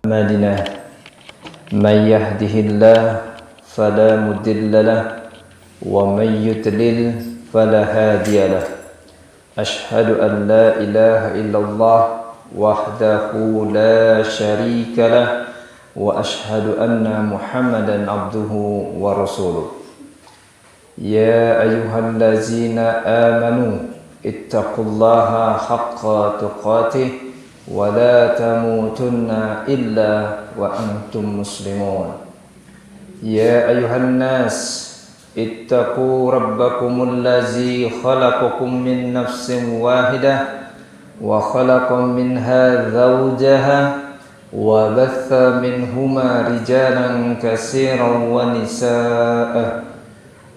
أعمالنا من يهده الله فلا مضل له ومن يضلل فلا هادي له أشهد أن لا إله إلا الله وحده لا شريك له وأشهد أن محمدا عبده ورسوله يا أيها الذين آمنوا اتقوا الله حق تقاته ولا تموتن إلا وأنتم مسلمون يا أيها الناس اتقوا ربكم الذي خلقكم من نفس واحدة وخلق منها زوجها وبث منهما رجالا كثيرا ونساء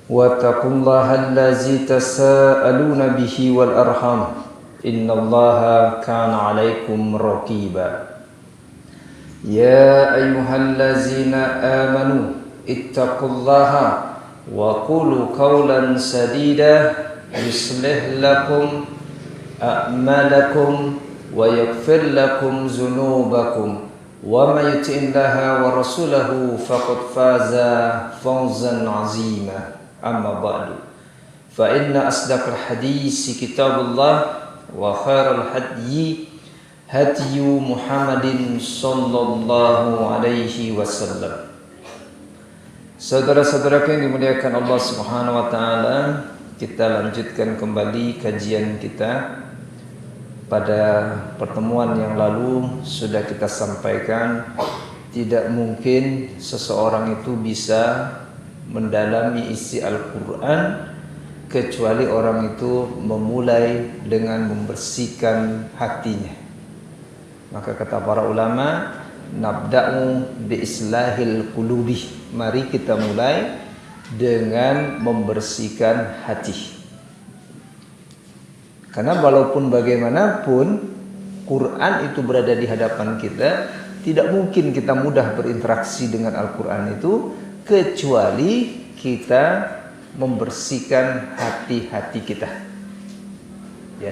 واتقوا الله الذي تساءلون به والأرحام إن الله كان عليكم رقيبا يا أيها الذين آمنوا اتقوا الله وقولوا قولا سديدا يصلح لكم أعمالكم ويغفر لكم ذنوبكم ومن يطع الله ورسوله فقد فاز فوزا عظيما أما بعد فإن أصدق الحديث كتاب الله وخير الهدي هدي محمد صلى الله عليه وسلم. Saudara-saudaraku yang dimuliakan Allah Subhanahu wa taala, kita lanjutkan kembali kajian kita. Pada pertemuan yang lalu sudah kita sampaikan, tidak mungkin seseorang itu bisa mendalami isi Al-Quran kecuali orang itu memulai dengan membersihkan hatinya. Maka kata para ulama, nabda'u bi islahil qulubi, mari kita mulai dengan membersihkan hati. Karena walaupun bagaimanapun Quran itu berada di hadapan kita, tidak mungkin kita mudah berinteraksi dengan Al-Quran itu kecuali kita membersihkan hati-hati kita. Ya.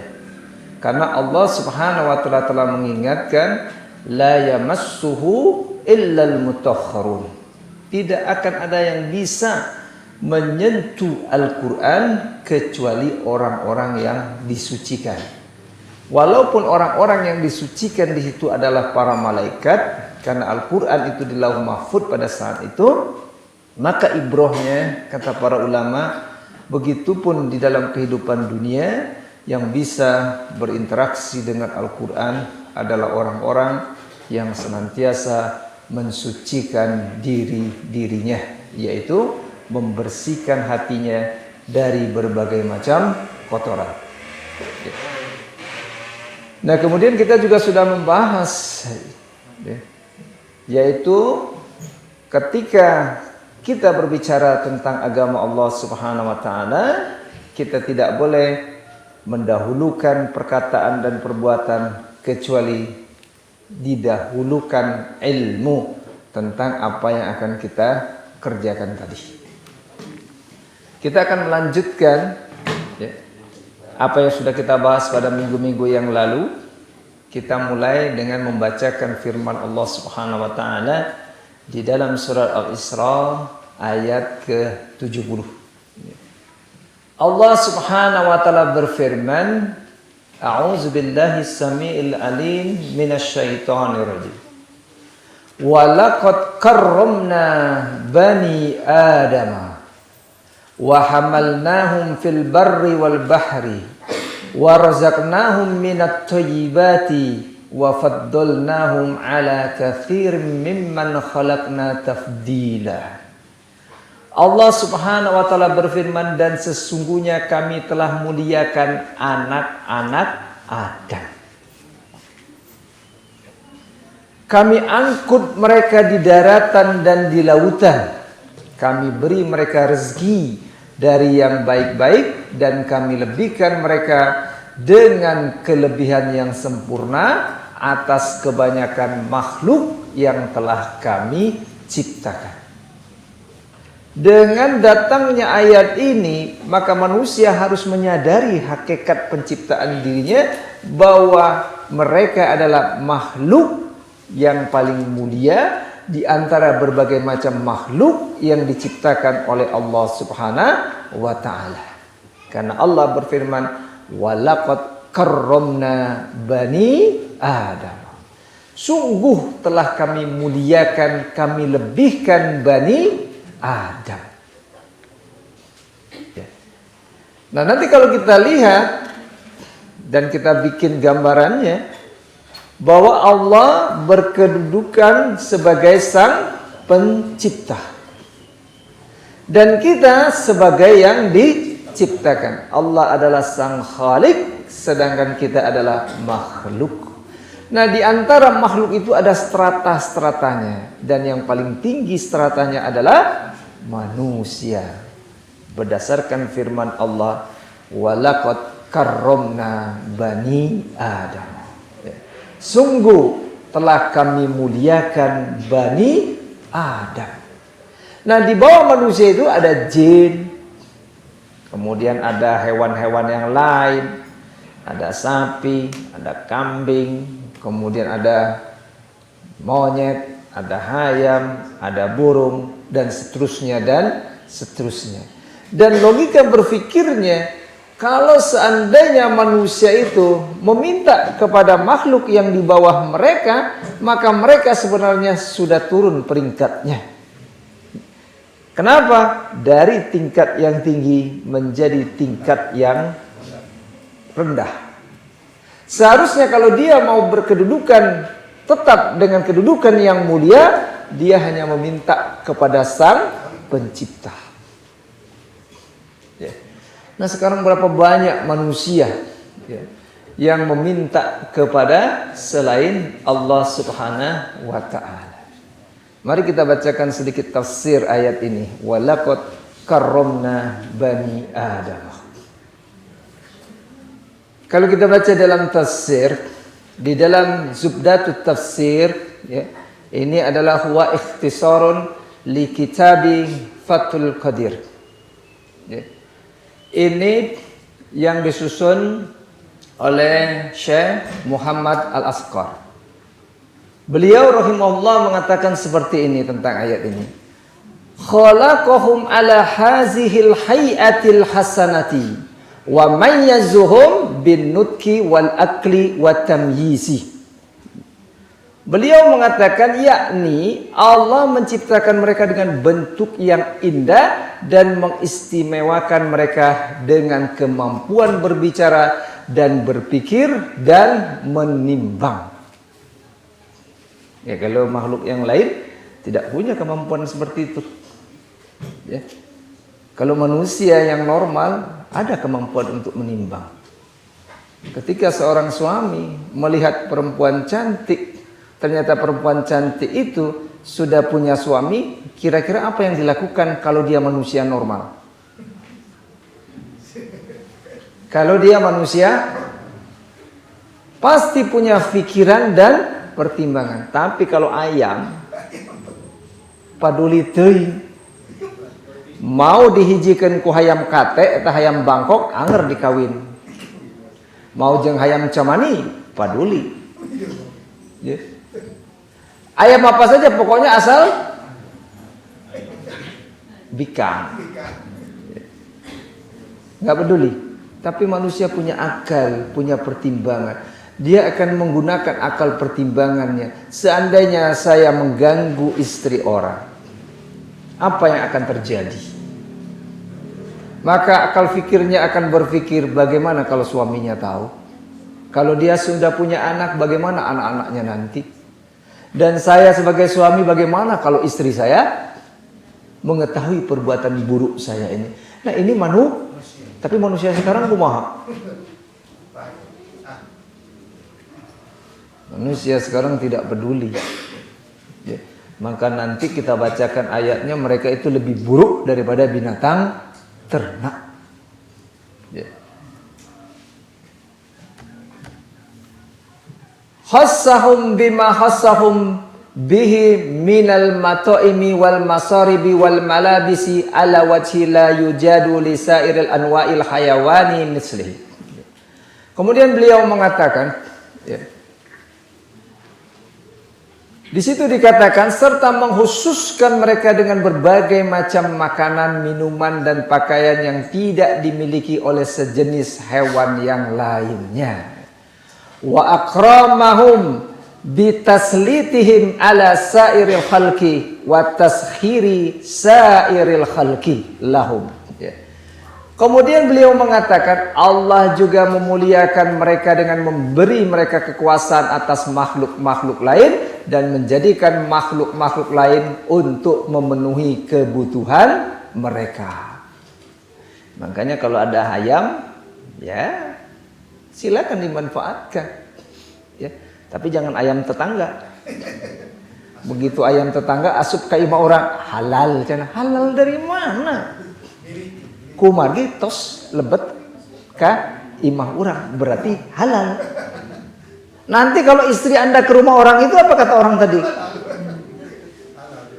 Karena Allah Subhanahu wa taala telah mengingatkan la yamassuhu illal mutahharun. Tidak akan ada yang bisa menyentuh Al-Quran kecuali orang-orang yang disucikan. Walaupun orang-orang yang disucikan di situ adalah para malaikat, karena Al-Quran itu di Lauh Mahfuz pada saat itu, maka ibrohnya kata para ulama, begitupun di dalam kehidupan dunia yang bisa berinteraksi dengan Al-Quran adalah orang-orang yang senantiasa mensucikan dirinya, yaitu membersihkan hatinya dari berbagai macam kotoran. Nah, kemudian kita juga sudah membahas, yaitu ketika kita berbicara tentang agama Allah Subhanahu wa taala, kita tidak boleh mendahulukan perkataan dan perbuatan kecuali didahulukan ilmu tentang apa yang akan kita kerjakan tadi. Kita akan melanjutkan apa yang sudah kita bahas pada minggu-minggu yang lalu. Kita mulai dengan membacakan firman Allah Subhanahu wa taala di dalam surat Al-Isra ayat ke-70. Allah Subhanahu wa taala berfirman, A'udzu billahi samiil alim minasyaitonir rajim. Wa laqad karramna bani Adama wa hamalnahum fil barri wal bahri wa razaqnahum minat thayyibati wa faddalnahum ala katsirin mimman khalaqna tafdila. Allah Subhanahu wa taala berfirman, dan sesungguhnya kami telah muliakan anak-anak Adam. Kami angkut mereka di daratan dan di lautan. Kami beri mereka rezeki dari yang baik-baik dan kami lebihkan mereka dengan kelebihan yang sempurna atas kebanyakan makhluk yang telah kami ciptakan. Dengan datangnya ayat ini, maka manusia harus menyadari hakikat penciptaan dirinya, bahwa mereka adalah makhluk yang paling mulia di antara berbagai macam makhluk yang diciptakan oleh Allah Subhanahu wa taala. Karena Allah berfirman, "Walaqad karramna bani Adam." Sungguh telah kami muliakan, kami lebihkan bani Adam. Ya. Nah, nanti kalau kita lihat dan kita bikin gambarannya, bahwa Allah berkedudukan sebagai sang pencipta dan kita sebagai yang diciptakan. Allah adalah sang khalik, sedangkan kita adalah makhluk. Nah, di antara makhluk itu ada strata-stratanya, dan yang paling tinggi stratanya adalah manusia. Berdasarkan firman Allah, "Walaqad karramna bani Adam." Sungguh telah kami muliakan bani Adam. Nah, di bawah manusia itu ada jin, kemudian ada hewan-hewan yang lain, ada sapi, ada kambing, kemudian ada monyet, ada ayam, ada burung, dan seterusnya dan seterusnya. Dan logika berpikirnya, kalau seandainya manusia itu meminta kepada makhluk yang di bawah mereka, maka mereka sebenarnya sudah turun peringkatnya. Kenapa? Dari tingkat yang tinggi menjadi tingkat yang rendah. Seharusnya kalau dia mau berkedudukan tetap dengan kedudukan yang mulia, dia hanya meminta kepada sang pencipta. Ya. Nah, sekarang berapa banyak manusia ya, yang meminta kepada selain Allah Subhanahu wa taala. Mari kita bacakan sedikit tafsir ayat ini. Walaqad karramna bani Adam. Kalau kita baca dalam tafsir, di dalam Zubdatut Tafsir ya, ini adalah huwa ikhtisarun li kitabi Fathul Qadir. Ya. Ini yang disusun oleh Syekh Muhammad Al-Asqar. Beliau rahimahullah mengatakan seperti ini tentang ayat ini. Khalaqahum ala hazihil hayatil hasanati wa mayyazuhum bin nutki wal akli wa tamyizi. Beliau mengatakan yakni Allah menciptakan mereka dengan bentuk yang indah dan mengistimewakan mereka dengan kemampuan berbicara dan berpikir dan menimbang. Ya, kalau makhluk yang lain tidak punya kemampuan seperti itu. Ya. Kalau manusia yang normal ada kemampuan untuk menimbang. Ketika seorang suami melihat perempuan cantik, ternyata perempuan cantik itu sudah punya suami, kira-kira apa yang dilakukan kalau dia manusia normal? Kalau dia manusia pasti punya pikiran dan pertimbangan. Tapi kalau ayam paduli teuing, mau dihijikan ku hayam kate atau hayam Bangkok anger dikawin. Mau jeung hayam camani paduli. Ya. Ayam apa saja pokoknya asal bikang. Nggak peduli. Tapi manusia punya akal, punya pertimbangan. Dia akan menggunakan akal pertimbangannya. Seandainya saya mengganggu istri orang, apa yang akan terjadi? Maka akal fikirnya akan berpikir bagaimana kalau suaminya tahu. Kalau dia sudah punya anak, bagaimana anak-anaknya nanti? Dan saya sebagai suami, bagaimana kalau istri saya mengetahui perbuatan buruk saya ini? Nah, ini tapi manusia sekarang kumaha? Manusia sekarang tidak peduli. Ya. Maka nanti kita bacakan ayatnya, mereka itu lebih buruk daripada binatang ternak. Ya. Khassahum bima khassahum bihi minal mata'imi wal masaribi wal malabisi ala wajhi la yujadu li sairil anwa'il hayawani mislihi. Kemudian beliau mengatakan, ya, Di situ dikatakan serta mengkhususkan mereka dengan berbagai macam makanan, minuman dan pakaian yang tidak dimiliki oleh sejenis hewan yang lainnya. Wa akramahum bitaslitihim ala sairil khalqi wa taskhiri sairil khalqi lahum. Kemudian beliau mengatakan Allah juga memuliakan mereka dengan memberi mereka kekuasaan atas makhluk-makhluk lain dan menjadikan makhluk-makhluk lain untuk memenuhi kebutuhan mereka. Makanya kalau ada ayam, ya silakan dimanfaatkan. Ya, tapi jangan ayam tetangga. Begitu ayam tetangga asup ke imah orang, halal. Halal dari mana? Kumagi tos lebet ka imah orang berarti halal. Nanti kalau istri Anda ke rumah orang itu apa kata orang tadi?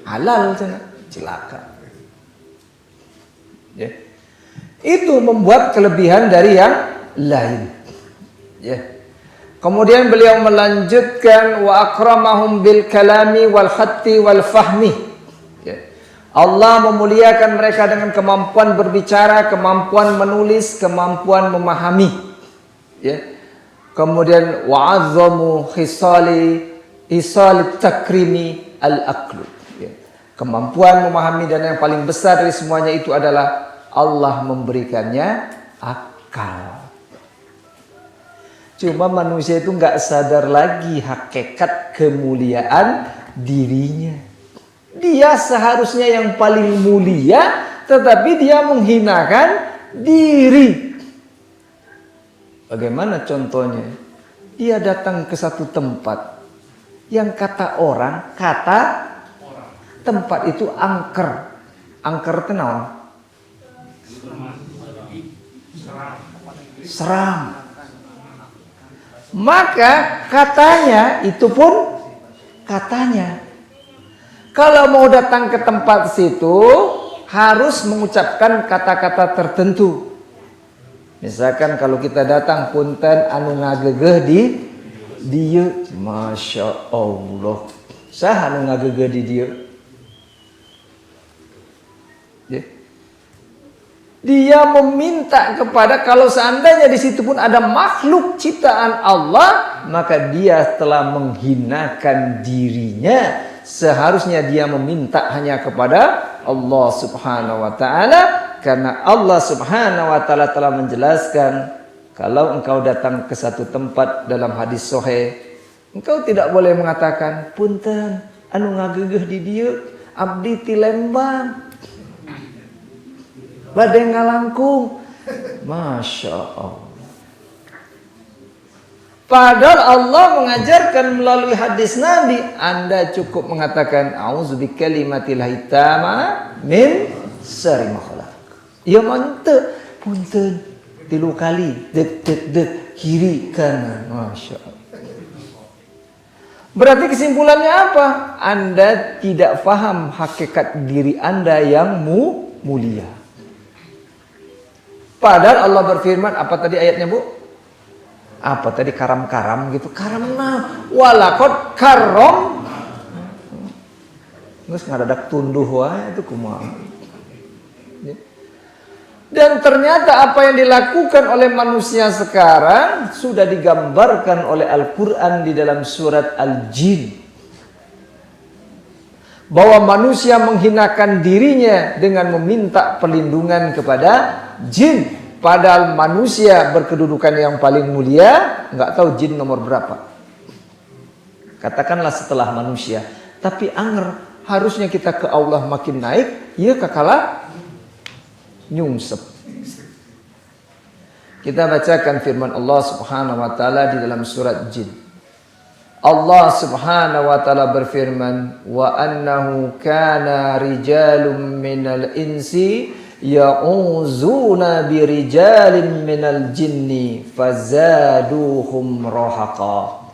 Halal, celaka. Ya. Itu membuat kelebihan dari yang lain. Ya. Kemudian beliau melanjutkan wa akramahum bil kalami wal khatti wal fahmi. Allah memuliakan mereka dengan kemampuan berbicara, kemampuan menulis, kemampuan memahami. Ya. Kemudian wa'azzamu hisali takrimi al-aqlu. Ya. Kemampuan memahami dan yang paling besar dari semuanya itu adalah Allah memberikannya akal. Cuma manusia itu nggak sadar lagi hakikat kemuliaan dirinya. Dia seharusnya yang paling mulia, tetapi dia menghinakan diri. Bagaimana contohnya? Dia datang ke satu tempat yang kata tempat itu angker. Angker tenang. Seram. Maka katanya itu pun katanya. Kalau mau datang ke tempat situ harus mengucapkan kata-kata tertentu. Misalkan kalau kita datang punten anu ngagegeh di dieu, masya Allah. Sah anu ngagegeh di dieu. Dia meminta kepada kalau seandainya di situ pun ada makhluk ciptaan Allah, maka dia telah menghinakan dirinya. Seharusnya dia meminta hanya kepada Allah Subhanahu wa taala karena Allah Subhanahu wa taala telah menjelaskan kalau engkau datang ke satu tempat dalam hadis sahih, engkau tidak boleh mengatakan punten anu ngagegeh di dieu abdi ti Lembang. Bade ngalangkung. Masya Allah. Padahal Allah mengajarkan melalui hadis Nabi, Anda cukup mengatakan auzubikkalimatillahit tamma min syarri ma khalaq. Ya mantep punten 3 kali dek kiri kanan. Masya Allah. Berarti kesimpulannya apa? Anda tidak paham hakikat diri Anda yang mulia. Padahal Allah berfirman, apa tadi ayatnya Bu? Apa tadi karam-karam gitu? Karamna walakot karom. Nggak ngadadak tunduh wah itu kumaha. Dan ternyata apa yang dilakukan oleh manusia sekarang sudah digambarkan oleh Al-Quran di dalam surat Al-Jin. Bahwa manusia menghinakan dirinya dengan meminta perlindungan kepada jin. Padahal manusia berkedudukan yang paling mulia, nggak tahu jin nomor berapa. Katakanlah setelah manusia. Tapi anger, harusnya kita ke Allah makin naik, ya kekala nyungsep. Kita bacakan firman Allah Subhanahu wa taala di dalam surat Jin. Allah Subhanahu wa taala berfirman, "Wa annahu kana rijalun minal insi ya'uzuna birijalin minal jinni fazaduhum rahaqa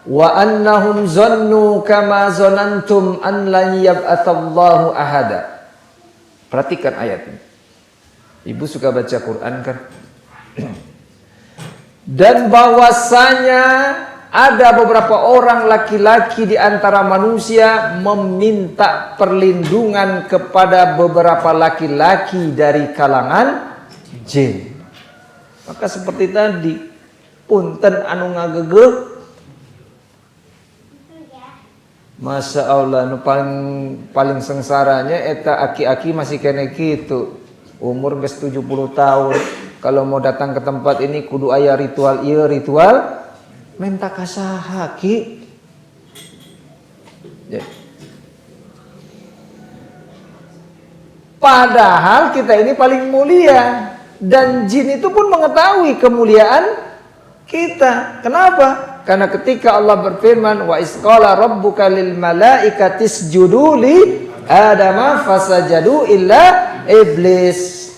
wa annahum zannu kama zanantum an lan yab'atsallahu ahada." Perhatikan ayat ini. Ibu suka baca Quran kan? Dan bahwasanya ada beberapa orang laki-laki di antara manusia meminta perlindungan kepada beberapa laki-laki dari kalangan jin. Maka seperti tadi, punten anu ngagegeh, Masya Allah, nu paling sengsaranya eta aki-aki masih kene gitu. Umur geus 70 tahun. Kalau mau datang ke tempat ini kudu aya ritual ieu ritual minta kasaha ki. Ya. Padahal kita ini paling mulia dan jin itu pun mengetahui kemuliaan kita. Kenapa? Karena ketika Allah berfirman, wa isqala rabbuka lil malaikati isjudu li adama fasajadu illa iblis.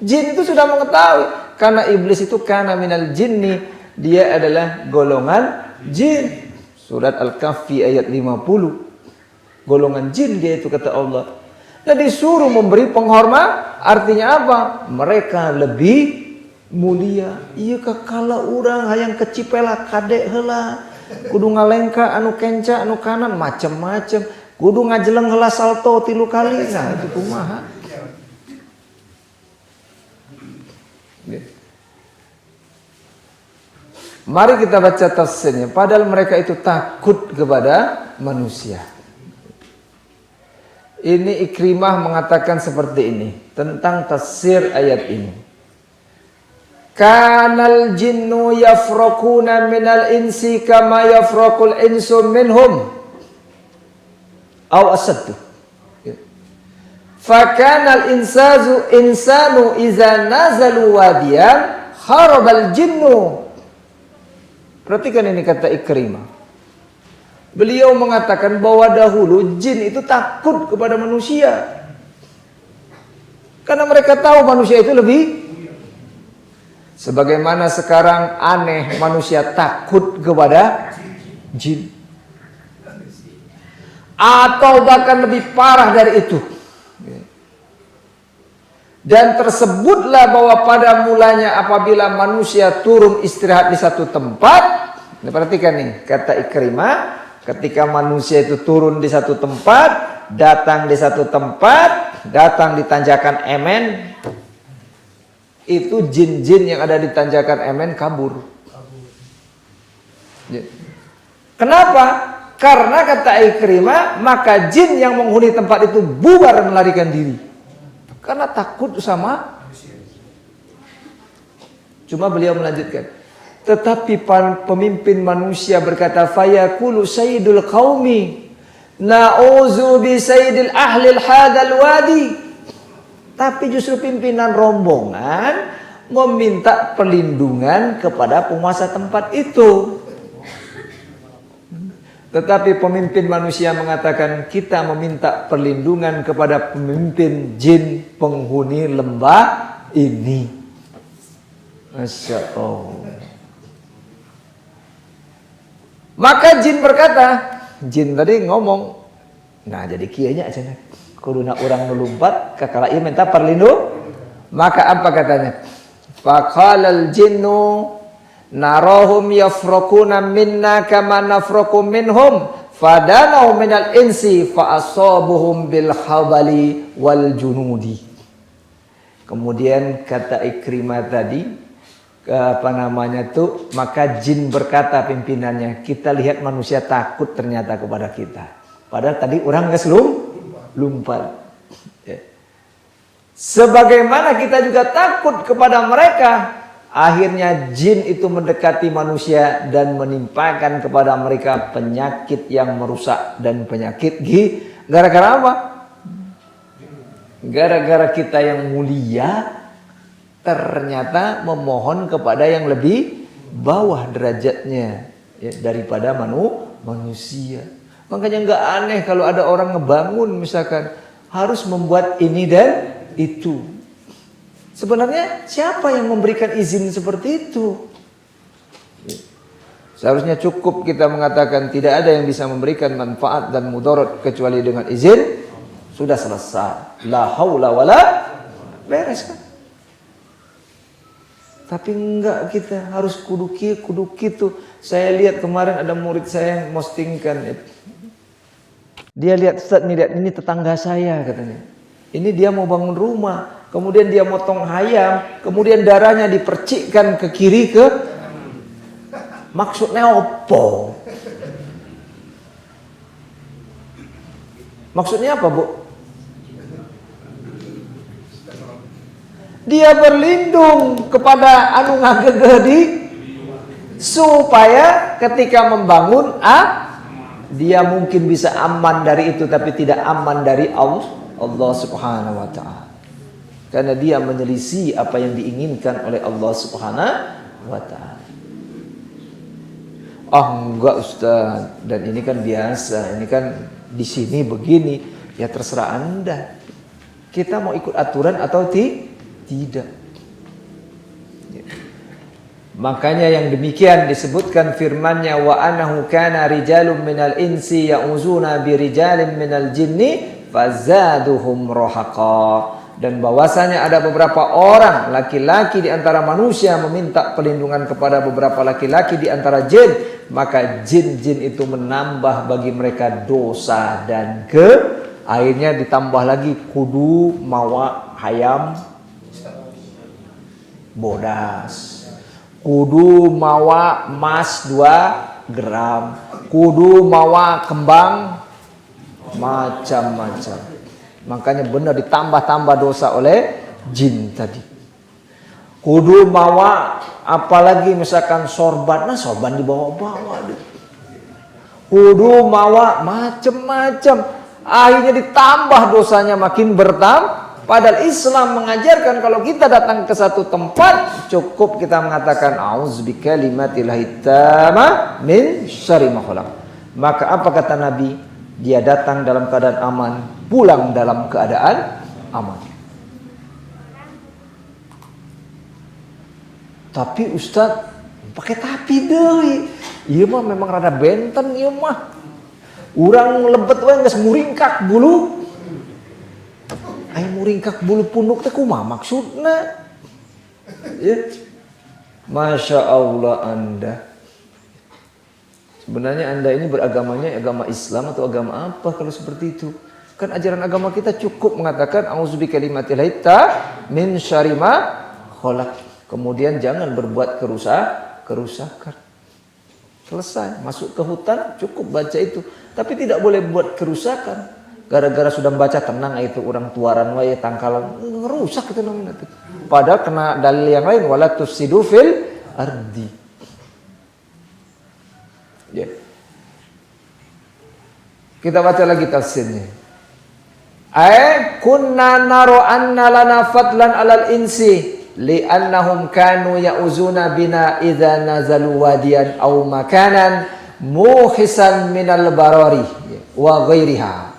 Jin itu sudah mengetahui karena iblis itu kana minal jinni, dia adalah golongan jin. Surat Al-Kahfi ayat 50. Golongan jin dia itu kata Allah. Nah disuruh memberi penghormatan, artinya apa? Mereka lebih mulia. Iya kakala urang hayang kecipela kadek heula. Kudu ngalengka anu kenca anu kanan macem-macem. Kudu ngajeleng heula salto 3 kali. Nah itu kumaha? Mari kita baca tafsirnya. Padahal mereka itu takut kepada manusia. Ini Ikrimah mengatakan seperti ini tentang tafsir ayat ini. Kanal jinnu yafraquna minal insi kama yafraqul insu minhum aw asaddu. Fakanal insanu iza nazalu wadiyan harabal jinnu. Perhatikan ini kata Ikrimah. Beliau mengatakan bahwa dahulu jin itu takut kepada manusia. Karena mereka tahu manusia itu lebih. Sebagaimana sekarang aneh manusia takut kepada jin. Atau bahkan lebih parah dari itu. Dan tersebutlah bahwa pada mulanya apabila manusia turun istirahat di satu tempat. Ini perhatikan nih kata Ikrimah. Ketika manusia itu turun di satu tempat, datang di satu tempat, datang di tanjakan Emen, itu jin-jin yang ada di tanjakan Emen kabur. Kenapa? Karena kata Ikrimah, maka jin yang menghuni tempat itu bubar melarikan diri. Karena takut sama. Cuma beliau melanjutkan. Tetapi pemimpin manusia berkata, fayaqulu sayyidul qaumi na'udzu bi sayyidil ahlil hadal wadi. Tapi justru pimpinan rombongan meminta perlindungan kepada penguasa tempat itu. Tetapi pemimpin manusia mengatakan, kita meminta perlindungan kepada pemimpin jin penghuni lembah ini. Masya Allah. Maka jin berkata, jin tadi ngomong, nah jadi kianya aja kuduna orang nulumpat kakala ieu minta perlindung. Maka apa katanya? Faqalal jinnu narahum yafraquna minna kama nafraqu minhum fadanau minal insi fa asabuhum bil habali wal junudi. Kemudian kata Ikrimah tadi, maka jin berkata pimpinannya, kita lihat manusia takut ternyata kepada kita. Padahal tadi orang nggak lumpat. Ya. Sebagaimana kita juga takut kepada mereka, akhirnya jin itu mendekati manusia dan menimpakan kepada mereka penyakit yang merusak dan penyakit gara-gara apa? Gara-gara kita yang mulia ternyata memohon kepada yang lebih bawah derajatnya ya, daripada manusia. Makanya nggak aneh kalau ada orang ngebangun misalkan harus membuat ini dan itu. Sebenarnya siapa yang memberikan izin seperti itu? Seharusnya cukup kita mengatakan tidak ada yang bisa memberikan manfaat dan mudarat kecuali dengan izin. Sudah selesai. La haula wala, beres kan? Tapi enggak, kita harus kudu gitu. Saya lihat kemarin ada murid saya yang postingkan. Dia lihat, Ustaz, lihat ini tetangga saya katanya. Ini dia mau bangun rumah, kemudian dia motong ayam, kemudian darahnya dipercikkan ke kiri ke. Maksudnya apa? Maksudnya apa, Bu? Dia berlindung kepada anu ngagegedi supaya ketika membangun dia mungkin bisa aman dari itu, tapi tidak aman dari Allah Subhanahu wa ta'ala. Karena dia menyelisih apa yang diinginkan oleh Allah Subhanahu wa ta'ala. Enggak, Ustaz, dan ini kan biasa, ini kan di sini begini. Ya terserah Anda. Kita mau ikut aturan atau tidak. Makanya yang demikian disebutkan firman-Nya, wa anahu kana rijalun minal insi ya'uzuna birijalin minal jinni fazaduhum rahaqa. Dan bahwasanya ada beberapa orang laki-laki di antara manusia meminta perlindungan kepada beberapa laki-laki di antara jin, maka jin-jin itu menambah bagi mereka dosa dan akhirnya ditambah lagi kudu mawa hayam bodas, kudu mawa emas 2 gram, kudu mawa kembang macam-macam. Makanya benar ditambah-tambah dosa oleh jin tadi. Kudu mawa apalagi misalkan sorban, nah sorban dibawa-bawa deh. Kudu mawa macam-macam. Akhirnya ditambah dosanya makin bertambah. Padahal Islam mengajarkan kalau kita datang ke satu tempat cukup kita mengatakan a'udzubika kalimatillahi tamma min syarri ma khalaq. Maka apa kata Nabi? Dia datang dalam keadaan aman, pulang dalam keadaan aman. Tapi Ustaz pakai tapi deui. Ieu mah memang rada benten ieu mah. Urang lebet we geus muringkak bulu. Ai muringkak bulu punduk teh kumaha maksudna? Ya. Masya Allah Anda. Sebenarnya Anda ini beragamanya agama Islam atau agama apa kalau seperti itu? Kan ajaran agama kita cukup mengatakan auzubi kalimatillahi min syarri ma khalaq. Kemudian jangan berbuat kerusakan. Selesai, masuk ke hutan cukup baca itu. Tapi tidak boleh buat kerusakan. Gara-gara sudah membaca tenang itu orang tuaran wae tangkalan ngerusak itu namanya. Padahal kena dalil yang lain wala tufsidu fil ardi. Ya. Kita baca lagi tafsirnya. Kunna naro anna lana fadlan alal insi li'annahum kanu ya'uzuna bina idza nazalu wadiyan aw makanan muhisan minal barari wa ghairiha.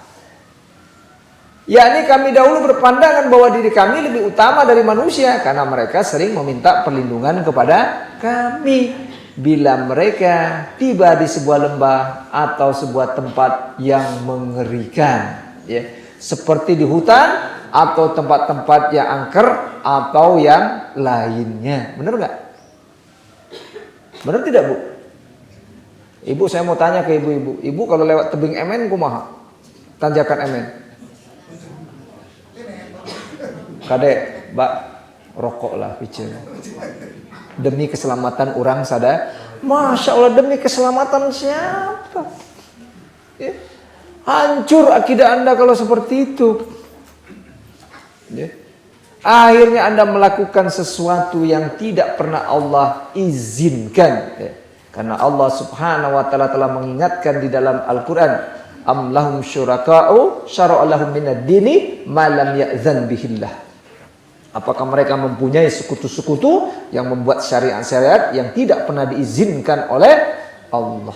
Yakni kami dahulu berpandangan bahwa diri kami lebih utama dari manusia karena mereka sering meminta perlindungan kepada kami bila mereka tiba di sebuah lembah atau sebuah tempat yang mengerikan, ya, seperti di hutan atau tempat-tempat yang angker atau yang lainnya. Benar nggak? Benar tidak, Bu? Ibu, saya mau tanya ke ibu-ibu. Ibu kalau lewat tebing Emen kumaha? Tanjakan Emen. Kadek, Mbak, rokok lah bicara. Demi keselamatan orang sadar. Masya Allah, demi keselamatan siapa? Ya. Hancur akidah Anda kalau seperti itu. Ya. Akhirnya Anda melakukan sesuatu yang tidak pernah Allah izinkan. Ya. Karena Allah Subhanahu wa ta'ala telah mengingatkan di dalam Al-Quran, am lahum syuraka'u syara'a lahum minad dini ma lam ya'zan bihillah. Apakah mereka mempunyai sekutu-sekutu yang membuat syariat-syariat yang tidak pernah diizinkan oleh Allah?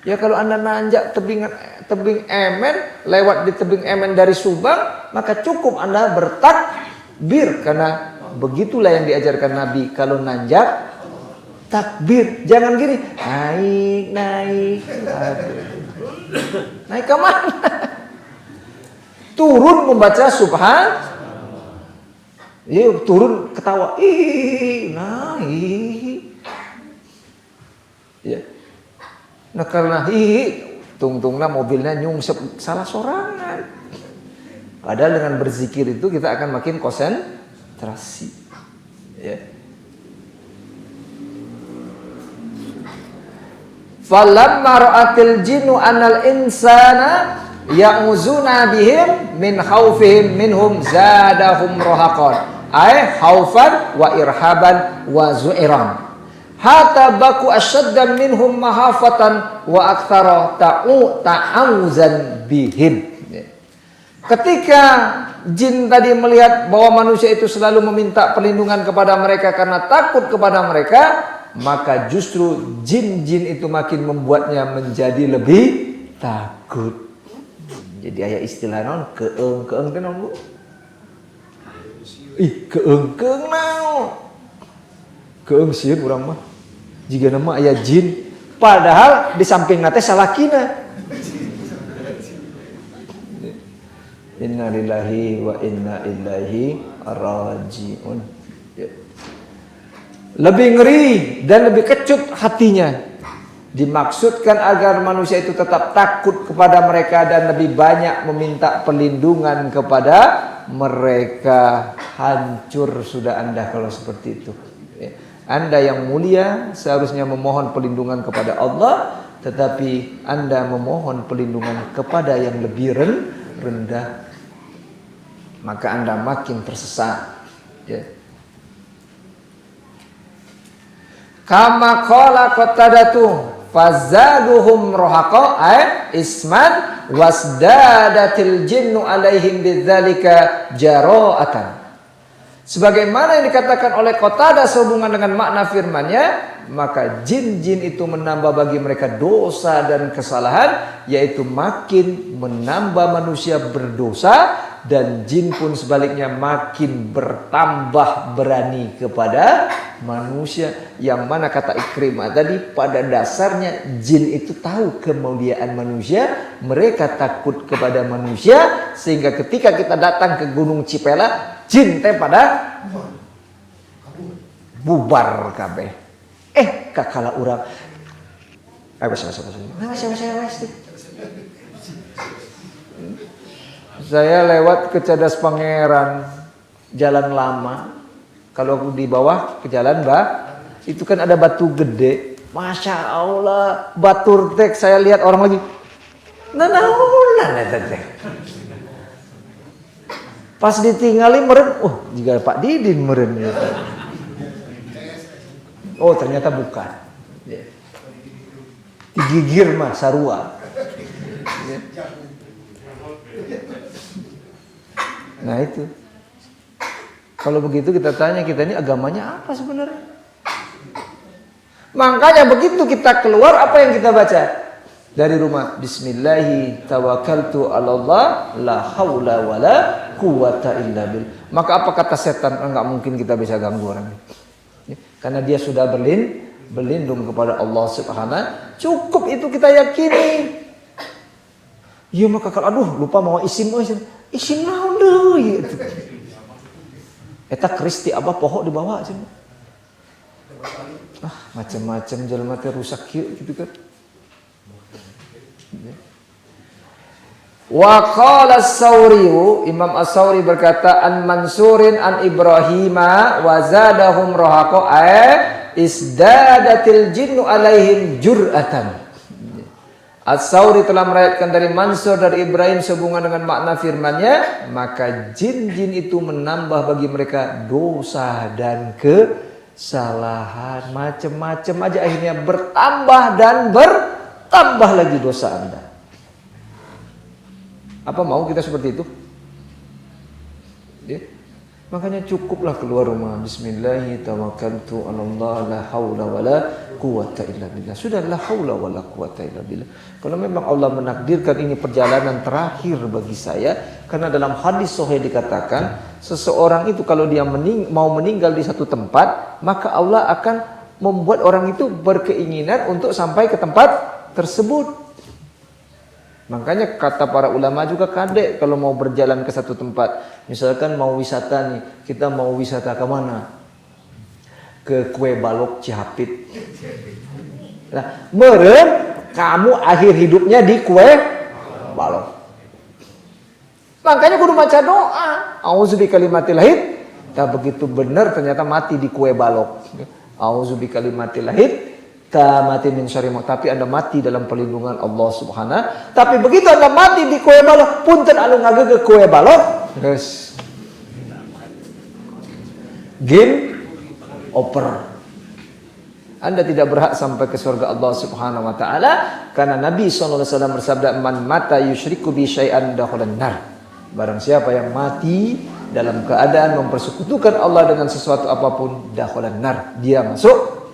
Ya kalau Anda nanjak tebing Emen, lewat di tebing Emen dari Subang, maka cukup Anda bertakbir. Karena begitulah yang diajarkan Nabi. Kalau nanjak, takbir. Jangan gini, naik. Naik ke mana? Turun membaca subhan. Dia turun ketawa. Nah, ya. Nah karena tungtungna mobilnya nyungsep salah sorangan. Padahal dengan berzikir itu kita akan makin konsentrasi. Ya. Falamma ra'atil jinnu anal insana ya'uzuna bihim min khaufihim minhum zadahum rahaqan. Ay khaufan wa irhaban wa zu'iran. Hatta baku asyaddan minhum mahafatan wa aktsara ta'awuzan bihim. Ketika jin tadi melihat bahwa manusia itu selalu meminta perlindungan kepada mereka karena takut kepada mereka, maka justru jin-jin itu makin membuatnya menjadi lebih takut. Jadi aya istilah naon keeng teh naon Bu? Keeng naon? Keeng sieun urang mah. Jiga nama aya jin, padahal di samping teh salakina. Inna lillahi wa inna ilaihi rajiun. Lebih ngeri dan lebih kecut hatinya. Dimaksudkan agar manusia itu tetap takut kepada mereka dan lebih banyak meminta perlindungan kepada mereka. Hancur sudah Anda kalau seperti itu. Anda yang mulia seharusnya memohon perlindungan kepada Allah, tetapi Anda memohon perlindungan kepada yang lebih rendah, maka Anda makin tersesat. Ya. Kama qala Qatadatu fazaduhum rahaqa ay isman wasdadatil jinnu alaihim bidzalika jara'atan. Sebagaimana yang dikatakan oleh Qatadah sehubungan dengan makna firman-Nya, maka jin-jin itu menambah bagi mereka dosa dan kesalahan, yaitu makin menambah manusia berdosa, dan jin pun sebaliknya makin bertambah berani kepada manusia. Yang mana kata Ikrimah tadi, pada dasarnya jin itu tahu kemuliaan manusia, mereka takut kepada manusia, sehingga ketika kita datang ke Gunung Cipela, jin teh pada bubar kabeh. Kakala urang. Saya lewat ke Cadas Pangeran, jalan lama. Kalau aku di bawah ke jalan itu kan ada batu gede. Masya Allah, batur tek saya lihat orang lagi. Nanaonan eta teh. Pas ditinggali meren, jika Pak Didin meren gitu. Oh ternyata bukan. Digigir mah sarua. Nah itu. Kalau begitu kita tanya, kita ini agamanya apa sebenarnya? Makanya begitu kita keluar, apa yang kita baca? Dari rumah, Bismillahi tawakkaltu 'alallah la haula wala quwata illa billah. Maka apa kata setan? Enggak mungkin kita bisa ganggu orang ini. Karena dia sudah berlindung kepada Allah Subhanahu. Cukup itu kita yakini. Iya maka kalau lupa mau isim naon deui gitu. Eta Kristi abah pohon dibawa aja. Macam-macam jelema teh rusak kieu gitu kan. Wa qala as-Sauri, Imam As-Sauri berkata, an Mansurin an Ibrahima wa zadahum rahaqa isdadatil jinnu alaihim jur'atan. As-Sauri telah meriwayatkan dari Mansur dari Ibrahim sehubungan dengan makna firman-Nya, maka jin-jin itu menambah bagi mereka dosa dan kesalahan, macam-macam aja akhirnya bertambah dan bertambah lagi dosa Anda. Apa mau kita seperti itu? Ya. Makanya cukuplah keluar rumah, Bismillahi tawakkaltu 'alallah la haula wala quwata illa billah. Sudah la haula wala quwata illa billah. Kalau memang Allah menakdirkan ini perjalanan terakhir bagi saya, karena dalam hadis sahih dikatakan seseorang itu kalau dia mau meninggal di satu tempat, maka Allah akan membuat orang itu berkeinginan untuk sampai ke tempat tersebut. Makanya kata para ulama juga kadek kalau mau berjalan ke satu tempat. Misalkan mau wisata nih, kita mau wisata ke mana? Ke Kue Balok Cihapit. Nah, meren kamu akhir hidupnya di Kue Balok. Makanya kudu baca doa. Auzubi kalimatil hid. Tak begitu benar ternyata mati di Kue Balok. Auzubi kalimatil hid. Tak mati min syarri ma. Tapi Anda mati dalam perlindungan Allah Subhanahu. Tapi begitu Anda mati di Kue Balok, punten anu ngage ke Kue Balok. Guys. Game over. Anda tidak berhak sampai ke surga Allah Subhanahu wa taala karena Nabi sallallahu alaihi wasallam bersabda, "Man mata yusyriku bi syai'an dakhalan nar." Barang siapa yang mati dalam keadaan mempersekutukan Allah dengan sesuatu apapun, dakhalan nar, dia masuk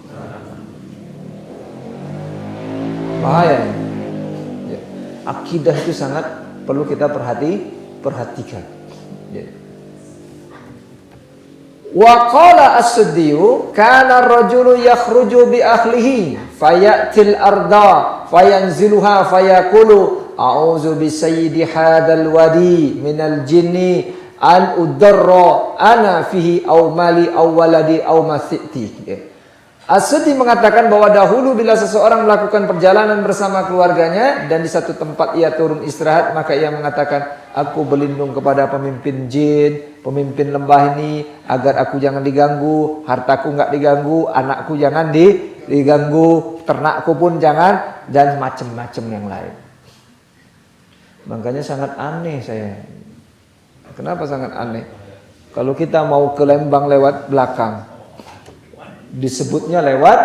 bahaya. Ya. Akidah itu sangat perlu kita perhatikan. Ya. Wa qala as-Suddiyu kana ar-rajulu yakhruju bi ahlihi fayatil arda fayanziluha fayaqulu a'udzu bi sayyidi hadzal wadi minal jinni an udarra ana fihi aw mali aw waladi aw masiti. As-Suddi mengatakan bahwa dahulu bila seseorang melakukan perjalanan bersama keluarganya dan di satu tempat ia turun istirahat, maka ia mengatakan, aku berlindung kepada pemimpin jin, pemimpin lembah ini, agar aku jangan diganggu, hartaku nggak diganggu, anakku jangan diganggu, ternakku pun jangan, dan macam-macam yang lain. Makanya sangat aneh saya. Kenapa sangat aneh? Kalau kita mau ke Lembang lewat belakang, disebutnya lewat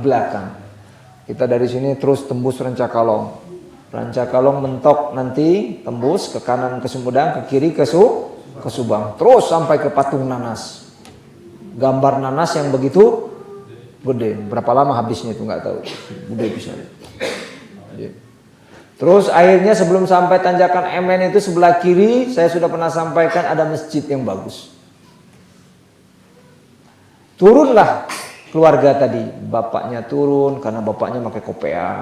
belakang. Kita dari sini terus tembus Rancakalong. Rancakalong mentok nanti tembus ke kanan ke Sumedang, ke kiri ke Subang, terus sampai ke Patung Nanas. Gambar nanas yang begitu gede. Berapa lama habisnya itu nggak tahu. Gede bisa. Terus akhirnya sebelum sampai tanjakan MN itu sebelah kiri, saya sudah pernah sampaikan ada masjid yang bagus. Turunlah keluarga tadi, bapaknya turun karena bapaknya pakai kopea,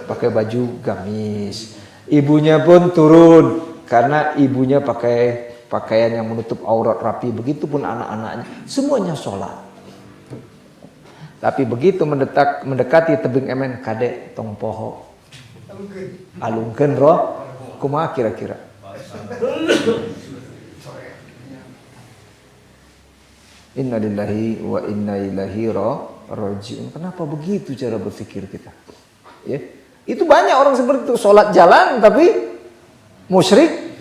pakai baju gamis. Ibunya pun turun karena ibunya pakai pakaian yang menutup aurat rapi. Begitupun anak-anaknya, semuanya sholat. Tapi begitu mendekati tebing emen, kadek tong poho, alungkeun roh, kumaha kira-kira? Inna lillahi wa inna ilaihi raji'un. Kenapa begitu cara berpikir kita? Ya. Itu banyak orang seperti itu, sholat jalan tapi musyrik.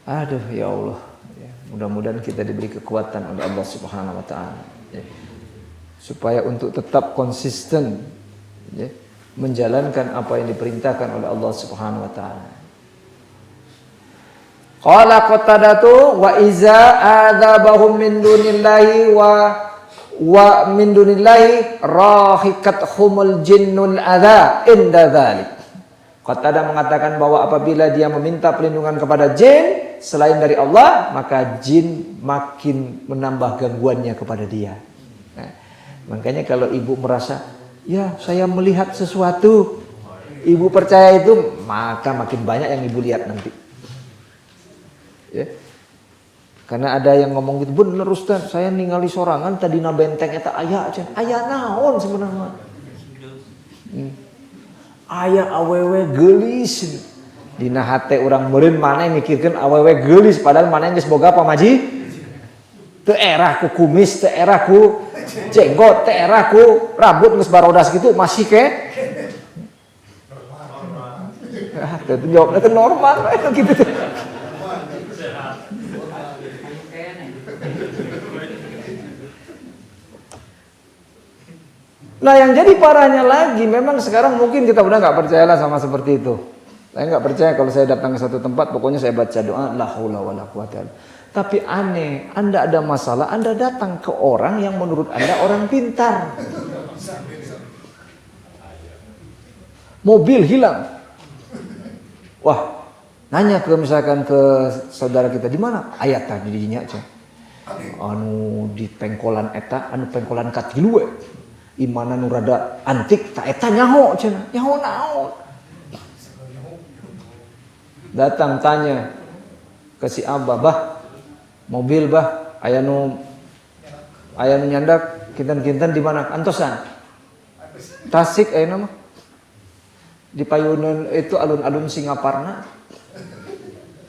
Aduh ya Allah. Ya, mudah-mudahan kita diberi kekuatan oleh Allah Subhanahu wa taala. Ya. Supaya untuk tetap konsisten ya, menjalankan apa yang diperintahkan oleh Allah Subhanahu wa taala. Qala Qatadatu wa iza adzabahum min dunillahi wa min dunillahi rahikathumul jinnul adza inda dzalik. Qatadah mengatakan bahwa apabila dia meminta perlindungan kepada jin selain dari Allah, maka jin makin menambah gangguannya kepada dia. Nah, makanya kalau ibu merasa, ya saya melihat sesuatu, ibu percaya itu, maka makin banyak yang ibu lihat nanti. Ya. Karena ada yang ngomong gitu, bener Ustaz, saya ningali sorangan tadi na benteng eta aya aja. Aya naon sebenarnya? Aya awewe geulis. Dina hate urang meureun maneh mikirkeun awewe geulis padahal maneh geus boga pamaji. Teu erah ku kumis, teu erah ku jenggot, teu erah ku rambut geus barodas gitu masih ke normal. Teu jawabna teu normal gitu. Nah yang jadi parahnya lagi, memang sekarang mungkin kita udah nggak percayalah sama seperti itu. Saya nggak percaya kalau saya datang ke satu tempat, pokoknya saya baca doa, la haula wala quwata. Tapi aneh, Anda ada masalah, Anda datang ke orang yang menurut Anda orang pintar. Mobil hilang. Wah, nanya ke misalkan ke saudara kita, di mana? Ayat tadi dinya aja. Anu di pengkolan eta, anu pengkolan katilu. imana nu rada antik tak eta nyaho cenah. Nyaho naon? Datang tanya ke si Abah, "Bah, mobil bah aya nu nyandak kinten-kinten di mana?" "Antosan." "Tasik ayeuna mah." Di payunan itu alun-alun Singaparna.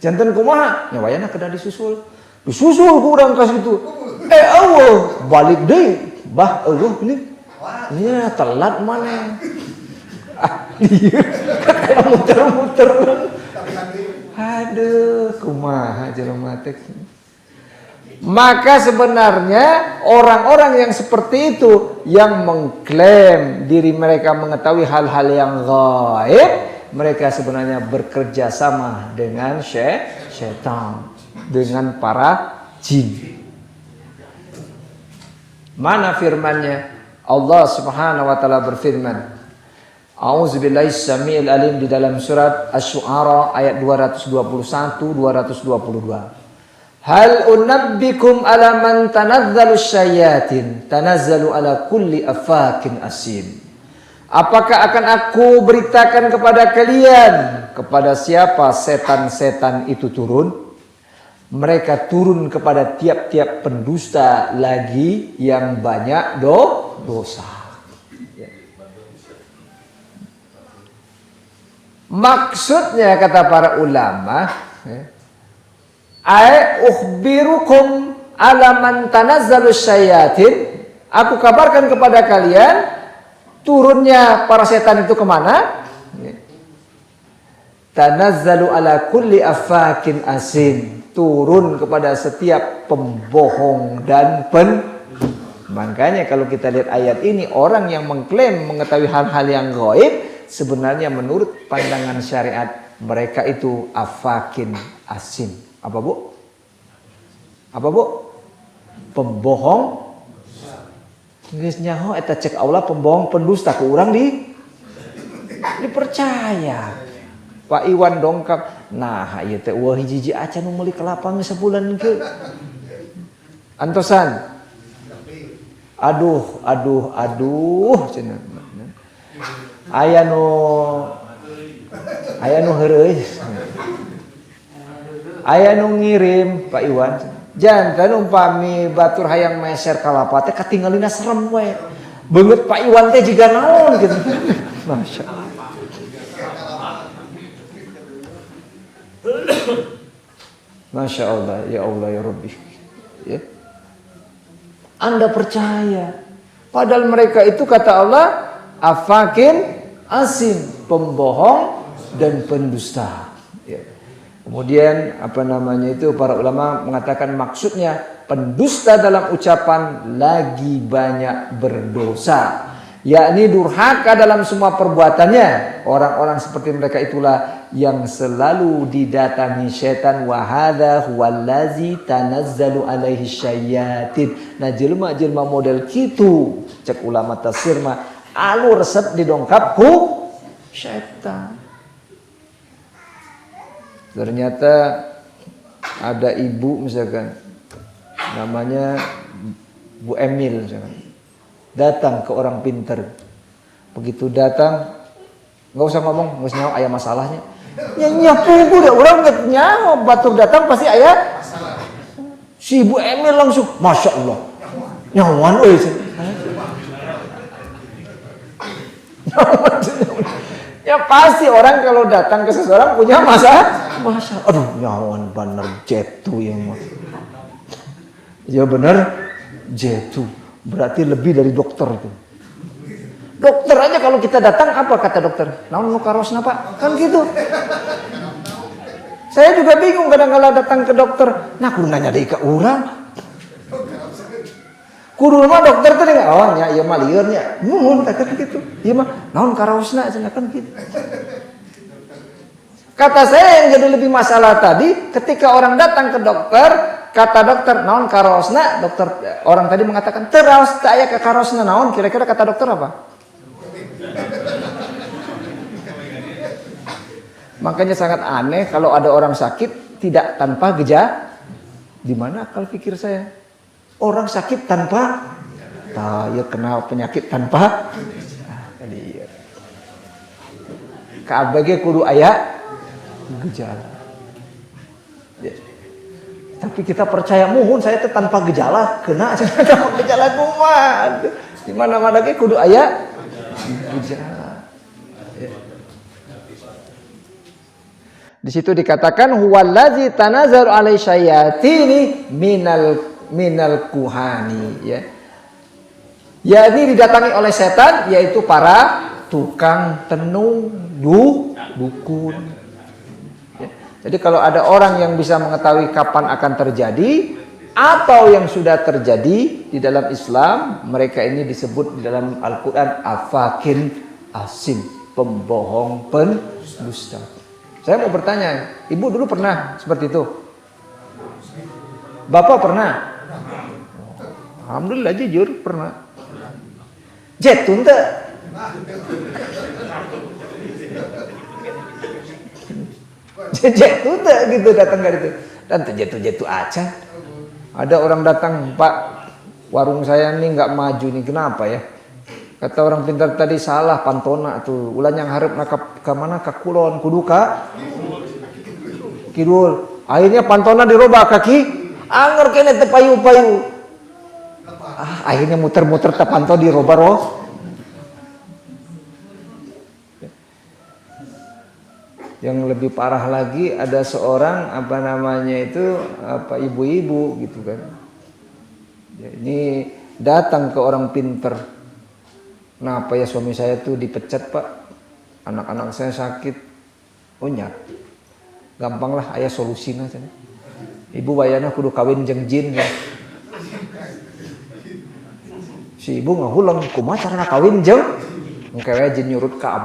"Janten kumaha?" "Nya wayana kedah disusul." "Disusul ku urang ka situ." Allah, balik deui. "Bah, eueuh ini." "Nya telat maneh." Dia kayak muter-muter. Aduh, kumaha jelema teh. Maka sebenarnya orang-orang yang seperti itu yang mengklaim diri mereka mengetahui hal-hal yang gaib, mereka sebenarnya bekerja sama dengan syaitan, dengan para jin. Mana firman-Nya? Allah Subhanahu wa taala berfirman, A'udzubillahi samiil alim di dalam surat Asy-Syu'ara ayat 221 222. Hal unabbikum ala man tanazzalu syayatin tanazzalu ala kulli afakin asim. Apakah akan aku beritakan kepada kalian kepada siapa setan-setan itu turun? Mereka turun kepada tiap-tiap pendusta lagi yang banyak dosa. Maksudnya kata para ulama, ukhbirukum ala man tanazzalu syayatin, aku kabarkan kepada kalian turunnya para setan itu kemana? Tanazzalu ala kulli afakin asim, turun kepada setiap pembohong dan makanya kalau kita lihat ayat ini, orang yang mengklaim mengetahui hal-hal yang gaib sebenarnya menurut pandangan syariat mereka itu afakin asim. Apa bu? Apa bu? Pembohong. Geus nyaho eta cek Allah pembohong pendusta ku urang dipercaya. Pak Iwan dongkap. Nah, ieu teh eueuh hiji-hiji acan nu meuli kelapa geus sabulan kieu. Antosan. Aduh cenah. Aya nu heureuy. Aya nu ngirim Pak Iwan. Janten umpami batur hayang meser kalapa teh katinggalina serem we. Beungeut Pak Iwan teh jiga naon gitu. Masyaallah. Masya Allah, ya Allah ya Rabbi. Ya. Anda percaya? Padahal mereka itu kata Allah afakin asim, pembohong dan pendusta. Ya. Kemudian para ulama mengatakan maksudnya pendusta dalam ucapan lagi banyak berdosa, yakni durhaka dalam semua perbuatannya. Orang-orang seperti mereka itulah yang selalu didatangi syaitan. Wa hadza huwallazi tanazzalu alaihi syayatin. Nah jelema-jelema model kitu cek ulama tafsir mah alu resep didongkap ku syaitan. Ternyata ada ibu misalkan namanya Bu Emil misalkan, datang ke orang pinter. Begitu datang nggak usah ngomong, nggak usah nyawa ayah masalahnya. Nyapu udah orang nggak nyawa batur datang pasti ayah. Si Ibu Emil langsung, masya Allah, nyawan, ya pasti orang kalau datang ke seseorang punya masalah. Aduh nyawan bener jetu ya mah. Ya bener jetu. Berarti lebih dari dokter itu. Dokter aja kalau kita datang apa kata dokter? Naon nu karosna Pak? Kan gitu. Saya juga bingung kadang-kadang datang ke dokter. Nah kudu nanya deui ka urang. Kudu mah dokter teh oh nya ieu mah lieur nya. Mun teh gitu. Ieu mah naon karaosna cenah kan gitu. Kata saya yang jadi lebih masalah tadi ketika orang datang ke dokter, kata dokter naon karaosna, dokter orang tadi mengatakan teraos teh aya ka karaosna naon, kira-kira kata dokter apa? Makanya sangat aneh kalau ada orang sakit tidak tanpa gejala. Di mana akal pikir saya? Orang sakit tanpa ya kena penyakit tanpa lihat. Kabeh kudu aya gejala. Ya. Tapi kita percaya muhun saya teh tanpa gejala kena tanpa gejala kumaha. Di mana-mana ge kudu aya gejala. Ya. Di situ dikatakan huwallazi tanazzalu alai syayatini minal kuhani ya. Ya ini didatangi oleh setan yaitu para tukang tenung dukun. Ya. Jadi kalau ada orang yang bisa mengetahui kapan akan terjadi atau yang sudah terjadi di dalam Islam, mereka ini disebut di dalam Al-Qur'an afakin asim, pembohong, pendusta. Saya mau bertanya, ibu dulu pernah seperti itu? Bapak pernah? Alhamdulillah jujur pernah. Jetun teh. Jetun teh gitu datang dari itu. Dan jatuh aja. Ada orang datang, Pak, warung saya ini nggak maju nih, kenapa ya? Kata orang pintar tadi salah pantona tuh. Ulah yang harap nak ke mana ke kulon kudu ka kidul. Akhirnya pantona dirobah kaki. Anger kene teh payu-payu. Akhirnya muter-muter teh panto dirobah roh. Yang lebih parah lagi ada seorang ibu-ibu gitu kan. Ya, ini datang ke orang pintar. Kenapa ya suami saya tuh dipecat Pak? Anak-anak saya sakit. Oh nyak. Gampang lah aya solusina cenah. Ibu bayana kudu kawin jeung jin ya. Si ibu ngahulang kumaha carana kawin jeung engke we jin nyurup ka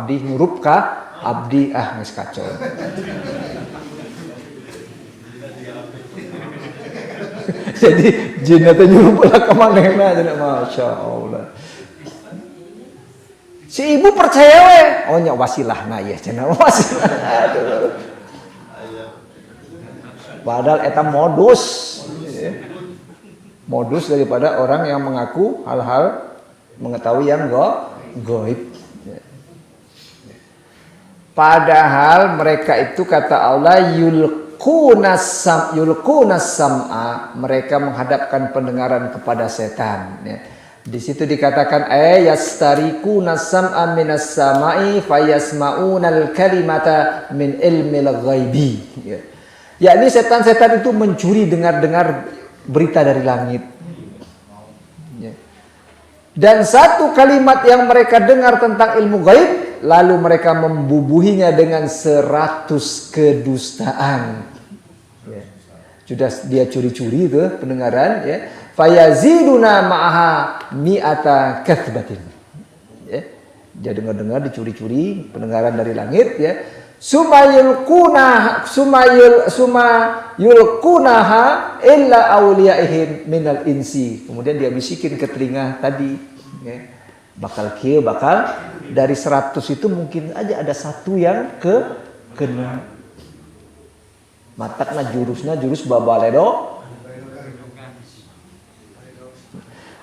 abdi geus kacau. Jadi jin teh nyurup lah ka manehna cenah masyaallah. Si ibu percaya we, oh nya wasilahna ya cenah wasilah. Aduh. Padahal eta modus. Modus daripada orang yang mengaku hal-hal mengetahui yang gaib. Padahal mereka itu kata Allah yulqunas sam'a, mereka menghadapkan pendengaran kepada setan ya. Di situ dikatakan yastarikuna sam'a minas sama'i fayasma'unal kalimata min ilmil ghaibi ya. Yakni setan-setan itu mencuri dengar-dengar berita dari langit ya. Dan satu kalimat yang mereka dengar tentang ilmu gaib lalu mereka membubuhinya dengan 100 kedustaan ya. Sudah dia curi-curi itu pendengaran ya. Fayaziduna ma'aha mi'ata kathbatin ya. Dia dengar-dengar dicuri-curi pendengaran dari langit ya. Sumayulkunaha illa awliyaihim minal insi. Kemudian dia bisikin ke telinga tadi ya. Bakal dari 100 itu mungkin aja ada satu yang kena. Matakna jurus babaledo.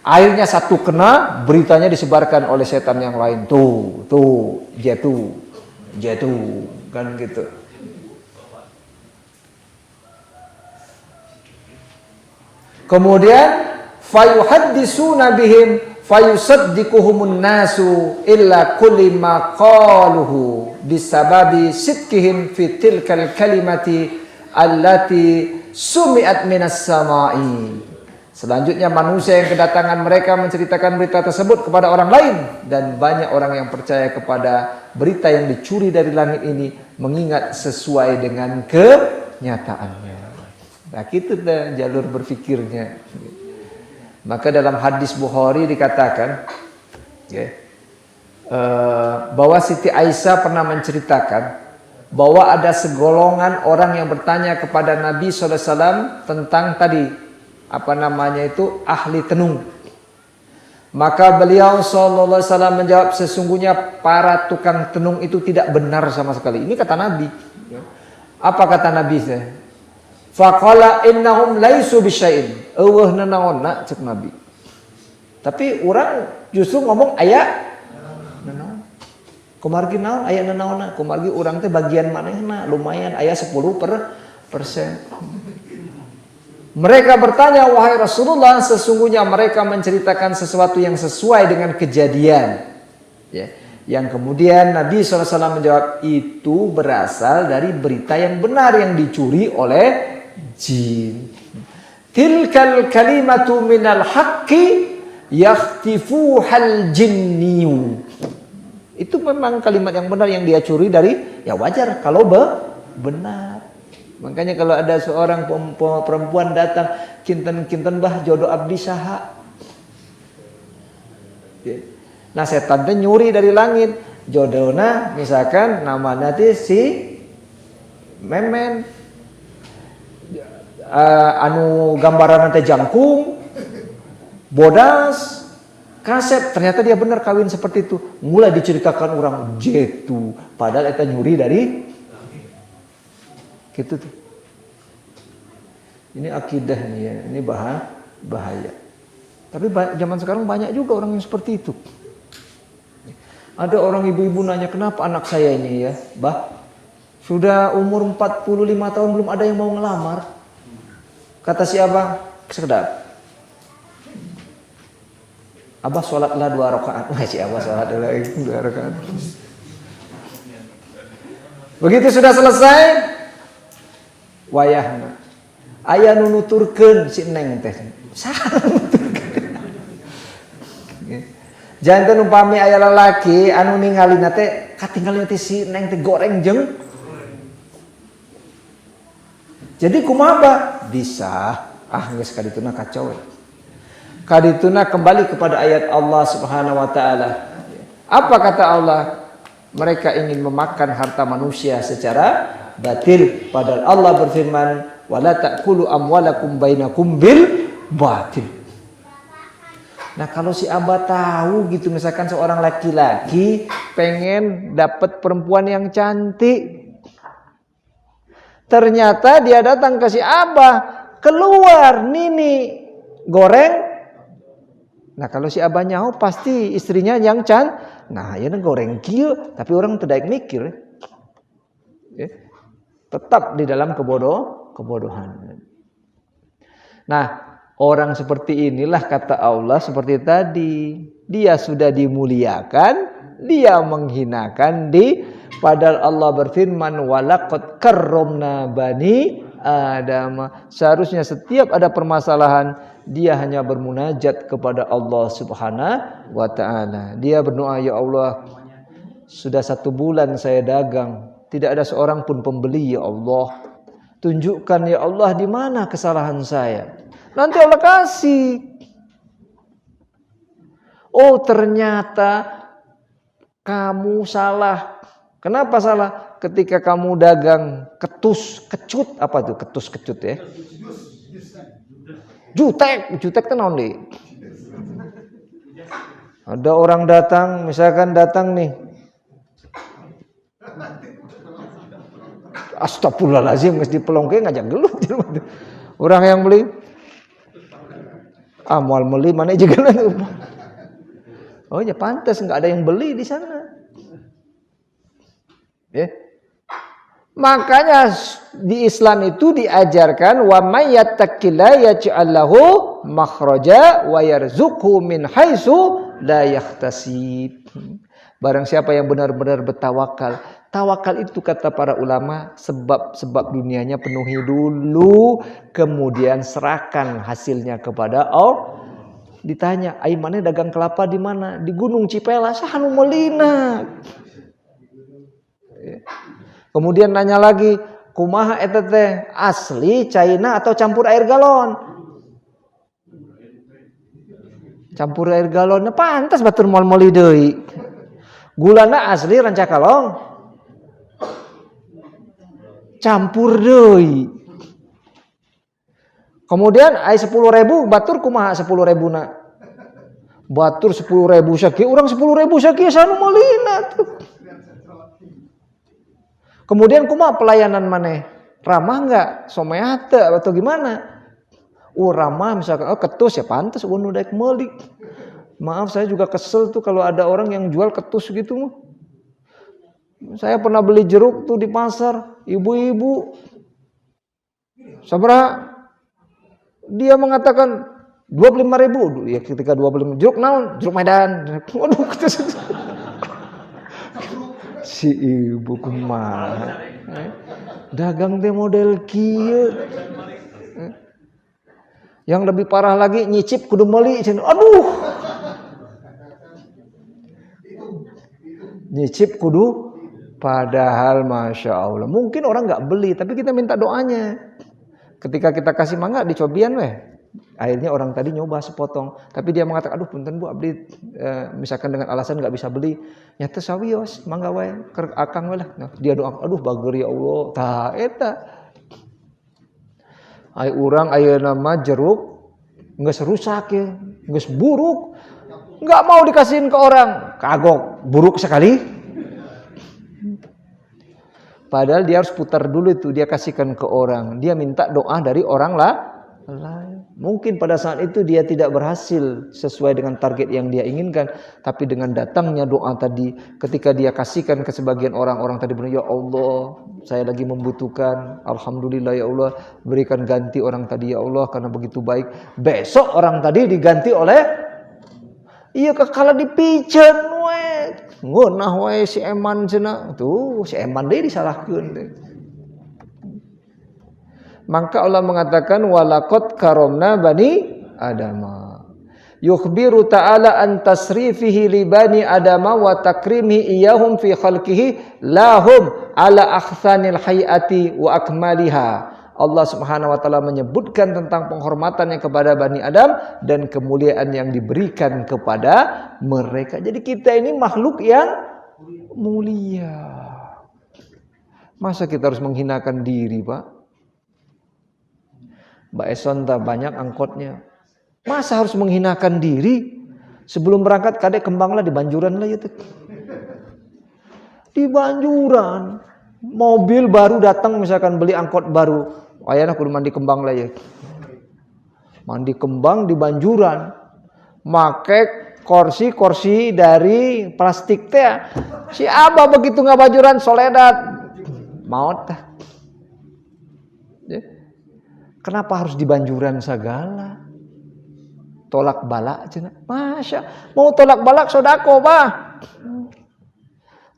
Akhirnya satu kena, beritanya disebarkan oleh setan yang lain. Tuh, jatuh, kan gitu. Kemudian fayuhaddisuna bihim fayusaddiquhumun nasu illa kulli ma qaluhu bisababi sidqihim fi tilkal kalimati allati sumi'at minas sama'i. Selanjutnya manusia yang kedatangan mereka menceritakan berita tersebut kepada orang lain dan banyak orang yang percaya kepada berita yang dicuri dari langit ini mengingat sesuai dengan kenyataannya. Nah, gitu dah jalur berfikirnya. Maka dalam hadis Bukhari dikatakan bahwa Siti Aisyah pernah menceritakan bahwa ada segolongan orang yang bertanya kepada Nabi SAW tentang tadi ahli tenung. Maka beliau sallallahu alaihi wasallam menjawab, sesungguhnya para tukang tenung itu tidak benar sama sekali. Ini kata Nabi. Apa kata Nabi? Faqala innahum laisu bisyai'in. Eueuhna naonna cek Nabi. Tapi orang justru ngomong aya nanaon. Kumargi naon aya nanaonna? Kumargi urang teh bagian manehna lumayan aya 10%. Mereka bertanya, wahai Rasulullah, sesungguhnya mereka menceritakan sesuatu yang sesuai dengan kejadian. Ya. Yang kemudian Nabi SAW menjawab, itu berasal dari berita yang benar yang dicuri oleh jin. Tilkal kalimatu minal haqqi yakhtifuhal jinniyu. Itu memang kalimat yang benar yang dia curi dari, ya wajar kalau benar. Makanya kalau ada seorang perempuan datang, kinten-kinten bah jodoh abdi saha. Nah setan teh nyuri dari langit. Jodohna misalkan namanya teh si Memen. Anu gambaran teh jangkung, bodas, kasep. Ternyata dia benar kawin seperti itu. Mulai diceritakan orang jetu. Padahal eta nyuri dari gitu tuh. Ini akidah nih ya, ini bahaya. Tapi zaman sekarang banyak juga orang yang seperti itu. Ada orang ibu-ibu nanya, kenapa anak saya ini ya, bah, sudah umur 45 tahun belum ada yang mau ngelamar. Kata si abang, sekedap. Abah sholatlah 2 rakaat. Wah si abah sholat 2 rakaat. Begitu sudah selesai, wayahna aya nu nuturkeun si neng teh saha nuturkeun. Janten upami aya lalaki anu ningalina teh katinggalna teh si neng teh goreng jeung. Jadi kumaha bisa geus kadituna kacau. Kadituna kembali kepada ayat Allah Subhanahu wa taala. Apa kata Allah? Mereka ingin memakan harta manusia secara batil, padahal Allah berfirman wala ta'kulu amwalakum bainakum bil batil. Nah kalau si abah tahu gitu, misalkan seorang laki-laki pengen dapat perempuan yang cantik, ternyata dia datang ke si abah, keluar nini goreng. Nah kalau si abah nyaho pasti istrinya yang nah ya goreng kieu, tapi orang tidak mikir ya. Tetap di dalam kebodohan. Nah, orang seperti inilah kata Allah seperti tadi. Dia sudah dimuliakan, dia menghinakan padahal Allah berfirman walaqad karramna bani Adam. Seharusnya setiap ada permasalahan dia hanya bermunajat kepada Allah Subhanahu wa taala. Dia berdoa, ya Allah, sudah 1 bulan saya dagang, tidak ada seorang pun pembeli, ya Allah. Tunjukkan ya Allah di mana kesalahan saya. Nanti Allah kasih. Oh ternyata kamu salah. Kenapa salah? Ketika kamu dagang kecut, apa tuh kecut ya? Jutek itu naon deui? Ada orang datang, misalkan datang nih. Astagfirullahaladzim, geus dipelongke ngajak gelut. Orang yang beli moal meuli mana juga. Oh ya pantas enggak ada yang beli di sana. Ya. Makanya di Islam itu diajarkan wa may yattaqilla yaj'al lahu makhraja wa yarzuqhu min haitsu la yahtasib. Barang siapa yang benar-benar bertawakal. Tawakal itu kata para ulama sebab dunianya penuhi dulu, kemudian serahkan hasilnya kepada Allah. Ditanya, "Ai maneh dagang kelapa di mana?" "Di Gunung Cipela." "Saha nu meulina?" Kemudian nanya lagi, "Kumaha eta teh? Asli China atau campur air galon?" Campur air galon, pantas batur moal meuli deui. Gulana asli Rancakalong. Campur deui. Kemudian ai 10.000 batur kumaha 10.000 na? Batur 10.000 sakieu, urang 10.000 sakieu sanu meulina tuh. Kemudian kumaha pelayanan maneh? Ramah enggak? Someah teu atau gimana? Ramah misalkan ketus ya pantas unu daek meuli. Maaf, saya juga kesel tuh kalau ada orang yang jual ketus gitu. Saya pernah beli jeruk tuh di pasar, ibu-ibu. Sabra, dia mengatakan 25.000. Ya ketika 25 jeruk naon? Jeruk Medan. Waduh, si ibu kumaha. Dagang teh model kieu. Yang lebih parah lagi nyicip kudu meuli. Aduh. Nyicip kudu, padahal Masya Allah. Mungkin orang gak beli, tapi kita minta doanya. Ketika kita kasih mangga dicobian weh. Akhirnya orang tadi nyoba sepotong. Tapi dia mengatakan, aduh punten bu abdi misalkan dengan alasan gak bisa beli. Nyata sawios, mangga weh. Akang weh lah. Nah, dia doa, aduh bager ya Allah. Tah eta. Ai urang ayeuna mah jeruk geus rusak ya, geus buruk. Enggak mau dikasihin ke orang, kagok, buruk sekali. Padahal dia harus putar dulu itu, dia kasihkan ke orang. Dia minta doa dari orang lain. Mungkin pada saat itu dia tidak berhasil sesuai dengan target yang dia inginkan, tapi dengan datangnya doa tadi, ketika dia kasihkan ke sebagian orang tadi benar, ya Allah, saya lagi membutuhkan. Alhamdulillah ya Allah, berikan ganti orang tadi ya Allah karena begitu baik. Besok orang tadi diganti oleh iya kekala dipiceun we. Ngeunah we si Eman cenah. Tuh si Eman deui disalahkeun teh. Maka Allah mengatakan walaqad karamna bani Adama. Yukhbiru ta'ala an tasrifihi li bani Adama wa takrimihi iyahum fi khalqihi lahum ala ahsanil hayati wa akmaliha. Allah Subhanahu wa taala menyebutkan tentang penghormatannya kepada Bani Adam dan kemuliaan yang diberikan kepada mereka. Jadi kita ini makhluk yang mulia. Masa kita harus menghinakan diri, Pak? Mbak Esonta banyak angkotnya. Masa harus menghinakan diri? Sebelum berangkat kadek kembanglah di Banjuran lah itu. Di Banjuran. Mobil baru datang misalkan beli angkot baru. Ayana kudu mandi kembang lah ya. Mandi kembang di Banjuran. Make kursi-kursi dari plastik teh. Si Abah begitu ngabajuran soledat. Maut tah. Kenapa harus di Banjuran segala? Tolak balak cenah. Masya, mau tolak balak sodako bah.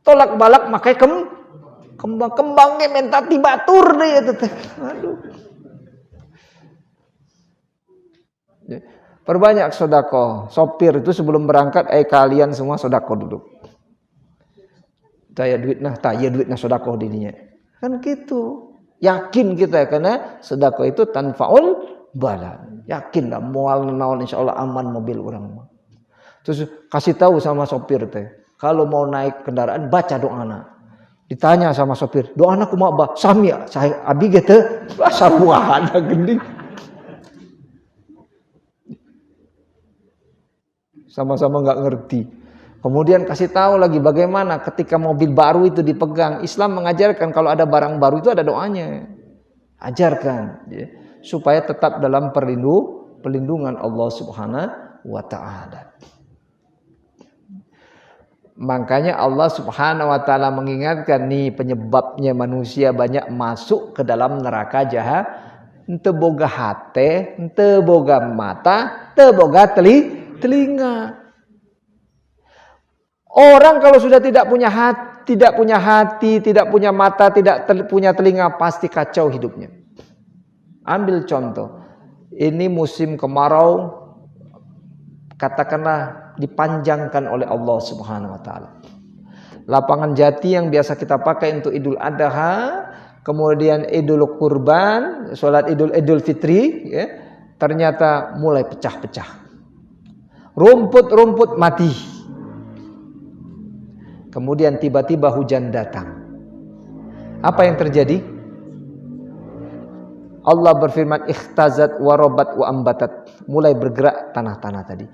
Tolak balak make kembang-kembangnya minta tibatur deh itu teh. Aduh. Perbanyak sodako. Sopir itu sebelum berangkat, kalian semua sodako dulu. Taya duit nah sodako dirinya. Kan gitu. Yakin kita karena sodako itu tanfaul bala. Yakin lah moal naon insyaallah aman mobil orang. Terus kasih tahu sama sopir teh. Kalau mau naik kendaraan baca doana. Ditanya sama sopir, doa anak kumaha bah? Sami saya abi ge teu saruahan gending. Sama-sama enggak ngerti. Kemudian kasih tahu lagi bagaimana ketika mobil baru itu dipegang. Islam mengajarkan kalau ada barang baru itu ada doanya. Ajarkan ya, supaya tetap dalam perlindungan Allah Subhanahu wa taala. Makanya Allah Subhanahu wa taala mengingatkan nih penyebabnya manusia banyak masuk ke dalam neraka jahat. Henteu boga hate, henteu boga mata, henteu boga telinga. Orang kalau sudah tidak punya hati, tidak punya mata, tidak punya telinga, pasti kacau hidupnya. Ambil contoh. Ini musim kemarau, katakanlah dipanjangkan oleh Allah Subhanahu wa taala. Lapangan jati yang biasa kita pakai untuk Idul Adha, kemudian Idul Kurban, salat Idul Fitri ya, ternyata mulai pecah-pecah. Rumput-rumput mati. Kemudian tiba-tiba hujan datang. Apa yang terjadi? Allah berfirman ikhtazat warabat wa ambatat. Mulai bergerak tanah-tanah tadi.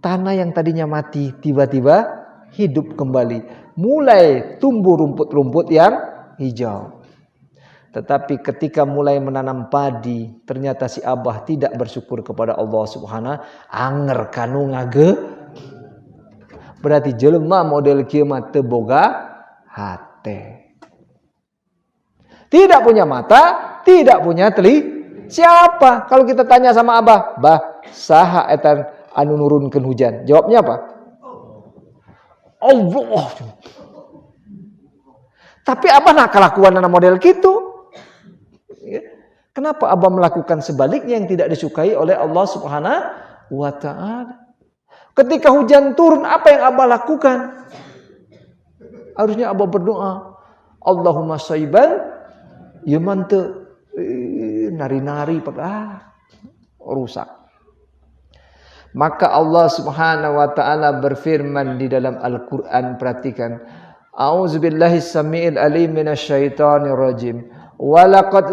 Tanah yang tadinya mati tiba-tiba hidup kembali. Mulai tumbuh rumput-rumput yang hijau. Tetapi ketika mulai menanam padi, ternyata si Abah tidak bersyukur kepada Allah Subhanahu. Anger kanu Berarti jelema model kieu mah teu boga hate. Tidak punya mata, tidak punya telinga. Siapa? Kalau kita tanya sama Abah, "Bah, saha etan anu nurunkeun hujan?" Jawabnya apa? Allah. Tapi Abah nak kelakuan anak model gitu. Kenapa Abah melakukan sebaliknya yang tidak disukai oleh Allah Subhanahu wa ta'ala? Ketika hujan turun, apa yang Abah lakukan? Harusnya Abah berdoa, Allahumma sayyiban, ya mantep, nari-nari, rusak. Maka Allah Subhanahu wa ta'ala berfirman di dalam Al-Quran, perhatikan, A'udzubillahi samiil alim minasyaitonir rajim. Walaqad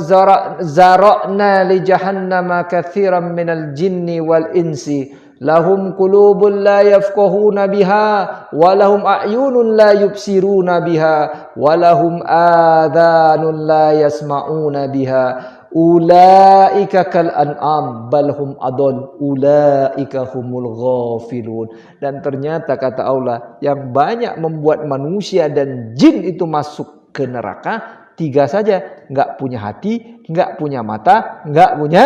zara'na li jahannama katsiran minal jinni wal insi lahum qulubun la yafqahuna biha wa lahum a'yunun la yubsiruna biha wa lahum adhanun la yasma'una biha ulaika kal an'am bal hum adall ulaika humul ghafilun. Dan ternyata kata Allah, yang banyak membuat manusia dan jin itu masuk ke neraka tiga saja, enggak punya hati, enggak punya mata, enggak punya.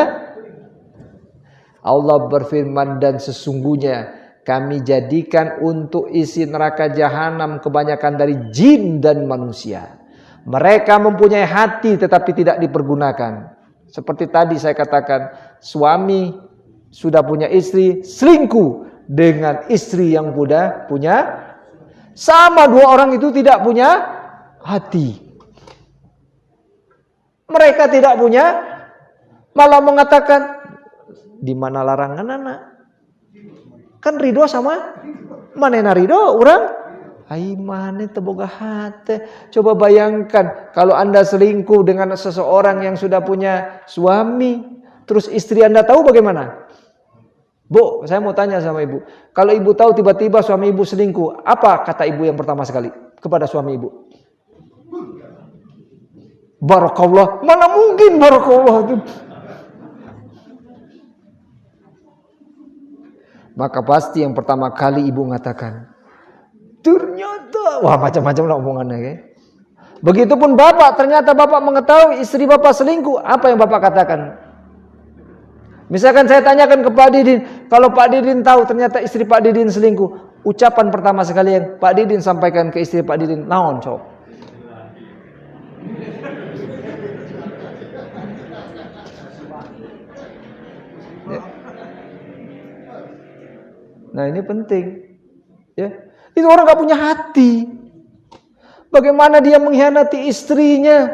Allah berfirman, dan sesungguhnya kami jadikan untuk isi neraka jahanam kebanyakan dari jin dan manusia. Mereka mempunyai hati tetapi tidak dipergunakan. Seperti tadi saya katakan, suami sudah punya istri, selingkuh dengan istri yang sudah punya. Sama, dua orang itu tidak punya hati. Mereka tidak punya, malah mengatakan, di mana larangan anak? Kan ridho sama manena ridho orang? Ai mane teu boga hate. Coba bayangkan kalau Anda selingkuh dengan seseorang yang sudah punya suami, terus istri Anda tahu bagaimana? Bu, saya mau tanya sama ibu. Kalau ibu tahu tiba-tiba suami ibu selingkuh, apa kata ibu yang pertama sekali kepada suami ibu? Barakallah. Mana mungkin barakallah itu? Maka pasti yang pertama kali ibu mengatakan, ternyata, wah macam-macam lah omongannya. Ya. Begitupun bapak, ternyata bapak mengetahui istri bapak selingkuh. Apa yang bapak katakan? Misalkan saya tanyakan ke Pak Didin, kalau Pak Didin tahu ternyata istri Pak Didin selingkuh, ucapan pertama sekali yang Pak Didin sampaikan ke istri Pak Didin, naon cok? Ya. Nah ini penting, ya. Itu orang gak punya hati. Bagaimana dia mengkhianati istrinya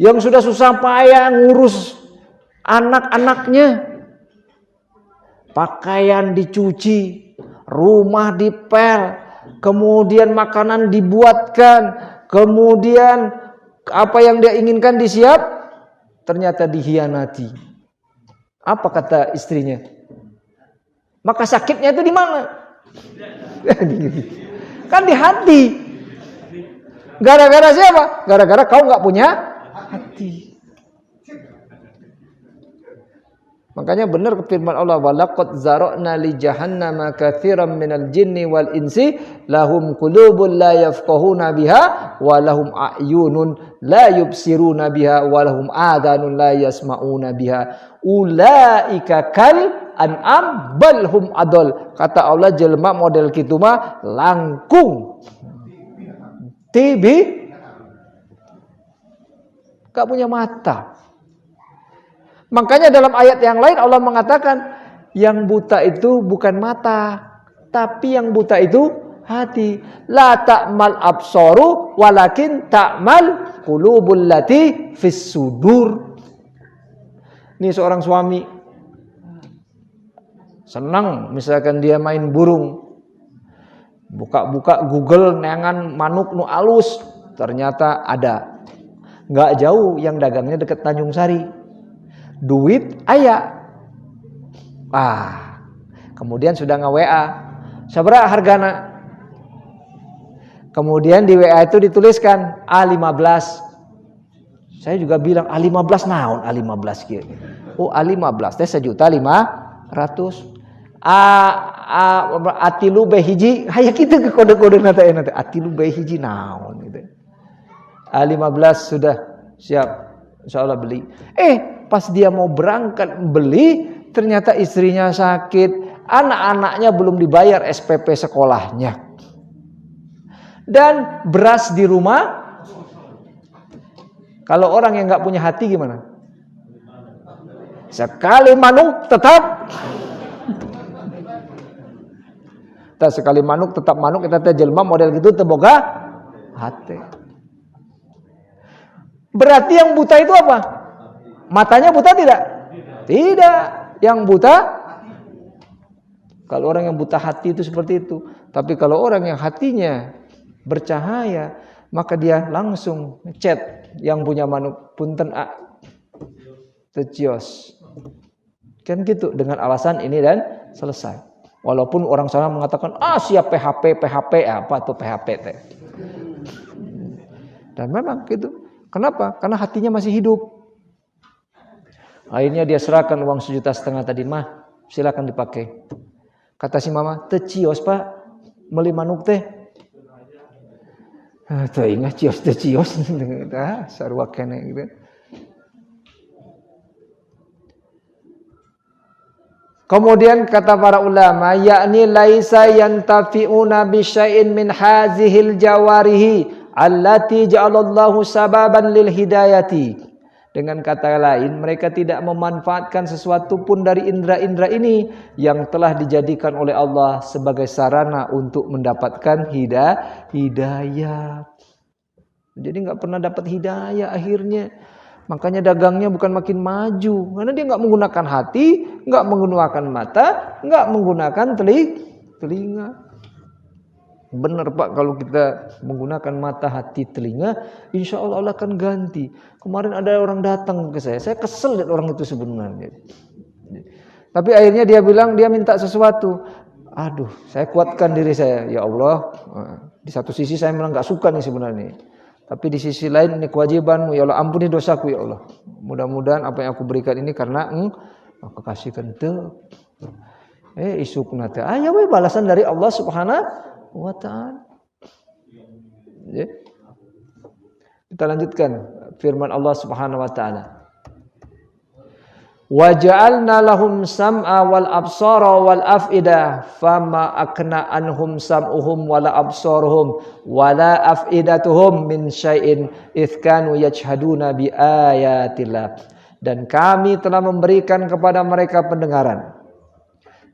yang sudah susah payah ngurus anak-anaknya, pakaian dicuci, rumah dipel, kemudian makanan dibuatkan, kemudian apa yang dia inginkan disiap, ternyata dikhianati. Apa kata istrinya? Maka sakitnya itu di mana? Kan di hati. Gara-gara siapa? Gara-gara kau nggak punya hati. Makanya benar firman Allah, walaqad zara'na li jahannama katsiran minal jinni wal insi lahum qulubun la yafqahuna biha wa lahum a'yunun la yubsiruna biha wa lahum adhanun la yasma'una biha ulaika kal an'am bal hum adall. Kata Allah, jelema model kitu mah langkung. Tibi gak punya mata. Makanya dalam ayat yang lain Allah mengatakan, yang buta itu bukan mata, tapi yang buta itu hati. La ta'mal absaru walakin ta'mal qulubul lati fis sudur. Ini seorang suami senang misalkan dia main burung, buka-buka Google neangan manuk nu alus, ternyata ada. Enggak jauh yang dagangnya dekat Tanjung Sari. Duit aya. Kemudian sudah nge-WA. Sabaraha hargana? Kemudian di WA itu dituliskan A15. Saya juga bilang A15 naon A15 kieu. Oh A15 teh 1.500.000. atilu bae hiji hayang kitu ke kode-kode nanti atilu bae hiji naon gitu. A15 sudah siap insyaallah beli. Pas dia mau berangkat beli ternyata istrinya sakit, anak-anaknya belum dibayar SPP sekolahnya. Dan beras di rumah. Kalau orang yang enggak punya hati gimana? Sekali manuk tetap sekali manuk tetap manuk, kita teh jelema model gitu teu boga hati. Berarti yang buta itu apa? Matanya buta tidak? Tidak. Yang buta, kalau orang yang buta hati itu seperti itu. Tapi kalau orang yang hatinya bercahaya, maka dia langsung chat yang punya manuk, punten tecios. Kan gitu, dengan alasan ini dan selesai. Walaupun orang sana mengatakan, siap PHP, apa tuh PHP teh. Dan memang gitu. Kenapa? Karena hatinya masih hidup. Akhirnya dia serahkan uang 1,5 juta tadi, mah silakan dipakai. Kata si mama, tecios pak, meli manuk teh. Tuh ingat cios tecios, sarua kene gitu. Kemudian kata para ulama, yakni laisa yantafi'una bi syai'in min hazihil jawarihi allati ja'alallahu sababan lil hidayati. Dengan kata lain, mereka tidak memanfaatkan sesuatu pun dari indera-indera ini yang telah dijadikan oleh Allah sebagai sarana untuk mendapatkan hidayah. Jadi enggak pernah dapat hidayah akhirnya. Makanya dagangnya bukan makin maju, karena dia enggak menggunakan hati, enggak menggunakan mata, enggak menggunakan telinga. Benar Pak, kalau kita menggunakan mata, hati, telinga, insya Allah Allah akan ganti. Kemarin ada orang datang ke saya kesel lihat orang itu sebenarnya. Tapi akhirnya dia bilang dia minta sesuatu. Aduh, saya kuatkan diri saya, ya Allah. Di satu sisi saya memang nggak suka nih sebenarnya. Tapi di sisi lain ini kewajibanmu, ya Allah ampuni dosaku ya Allah. Mudah-mudahan apa yang aku berikan ini karena aku kasihkan tuh. Isuk nate. Ya we balasan dari Allah Subhanahu wa ta'ala. Ya. Kita lanjutkan firman Allah Subhanahu wa ta'ala. Wa ja'alna lahum sam'a wal absara wal af'ida fama akna anhum sam'uhum wala absaruhum wala af'idatuhum min syai'in idh kanu yajhaduna bi ayatillah. Dan kami telah memberikan kepada mereka pendengaran,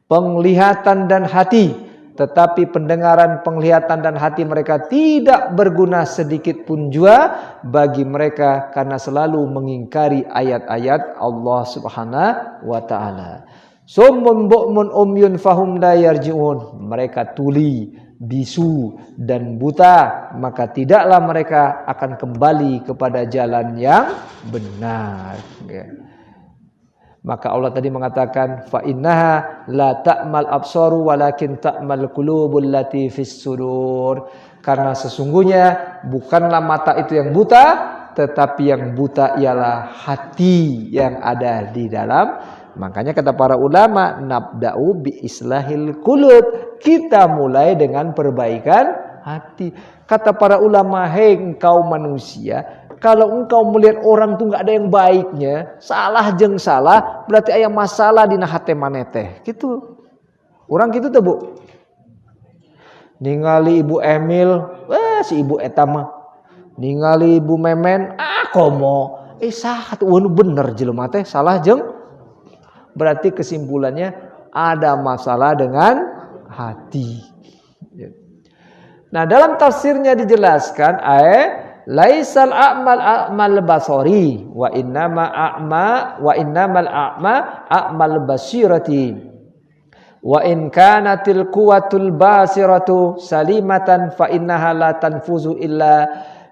penglihatan dan hati, tetapi pendengaran, penglihatan dan hati mereka tidak berguna sedikit pun jua bagi mereka karena selalu mengingkari ayat-ayat Allah Subhanahu wa taala. Summun bu'mun umyun fahum la yarji'un. Mereka tuli, bisu dan buta, maka tidaklah mereka akan kembali kepada jalan yang benar. Maka Allah tadi mengatakan fa innaha la ta'mal absaru walakin ta'mal qulubul lati fis sudur. Karena sesungguhnya bukanlah mata itu yang buta, tetapi yang buta ialah hati yang ada di dalam. Makanya kata para ulama, nabda'u bi islahil qulub. Kita mulai dengan perbaikan hati. Kata para ulama, hei engkau manusia, kalau engkau melihat orang tuh nggak ada yang baiknya, salah jeng salah, berarti aya masalah dina hate maneh teh. Gitu. Orang gitu tuh, Bu. Ningali Ibu Emil, si Ibu eta mah. Ningali Ibu Memen, komo. Saha tuh bener jelema teh, salah jeng. Berarti kesimpulannya ada masalah dengan hati. Nah, dalam tafsirnya dijelaskan laisal a'mal basari wa innamal a'ma a'mal basirati wa in kanatil quwwatul basiratu salimatan fa innaha la tanfuzu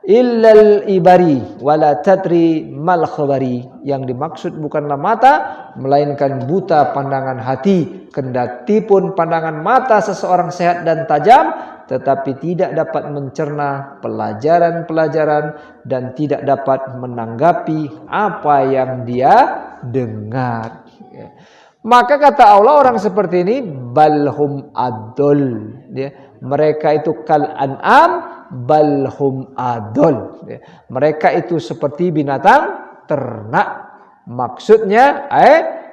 illal ibari wala tadri mal khabari. Yang dimaksud bukanlah mata melainkan buta pandangan hati, kendati pun pandangan mata seseorang sehat dan tajam tetapi tidak dapat mencerna pelajaran-pelajaran dan tidak dapat menanggapi apa yang dia dengar. Maka kata Allah, orang seperti ini balhum adol, ya. Mereka itu kal an'am balhum adol, ya. Mereka itu seperti binatang ternak. Maksudnya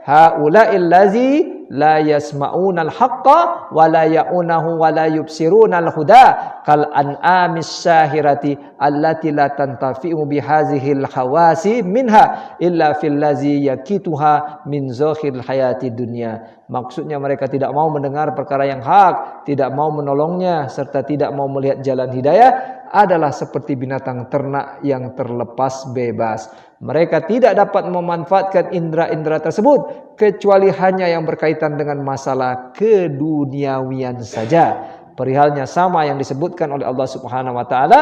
haula'il lazi la yasma'unal haqqa wa la ya'unahu wa la yubsirunal huda kal an'amis syahirati allati la tantafi'u bihazihil hawasi minha illa fil lazi yakituha min zakhil hayati dunya. Maksudnya mereka tidak mau mendengar perkara yang hak, tidak mau menolongnya, serta tidak mau melihat jalan hidayah, adalah seperti binatang ternak yang terlepas bebas. Mereka tidak dapat memanfaatkan indera-indera tersebut kecuali hanya yang berkaitan dengan masalah keduniawian saja. Perihalnya sama yang disebutkan oleh Allah Subhanahu wa taala,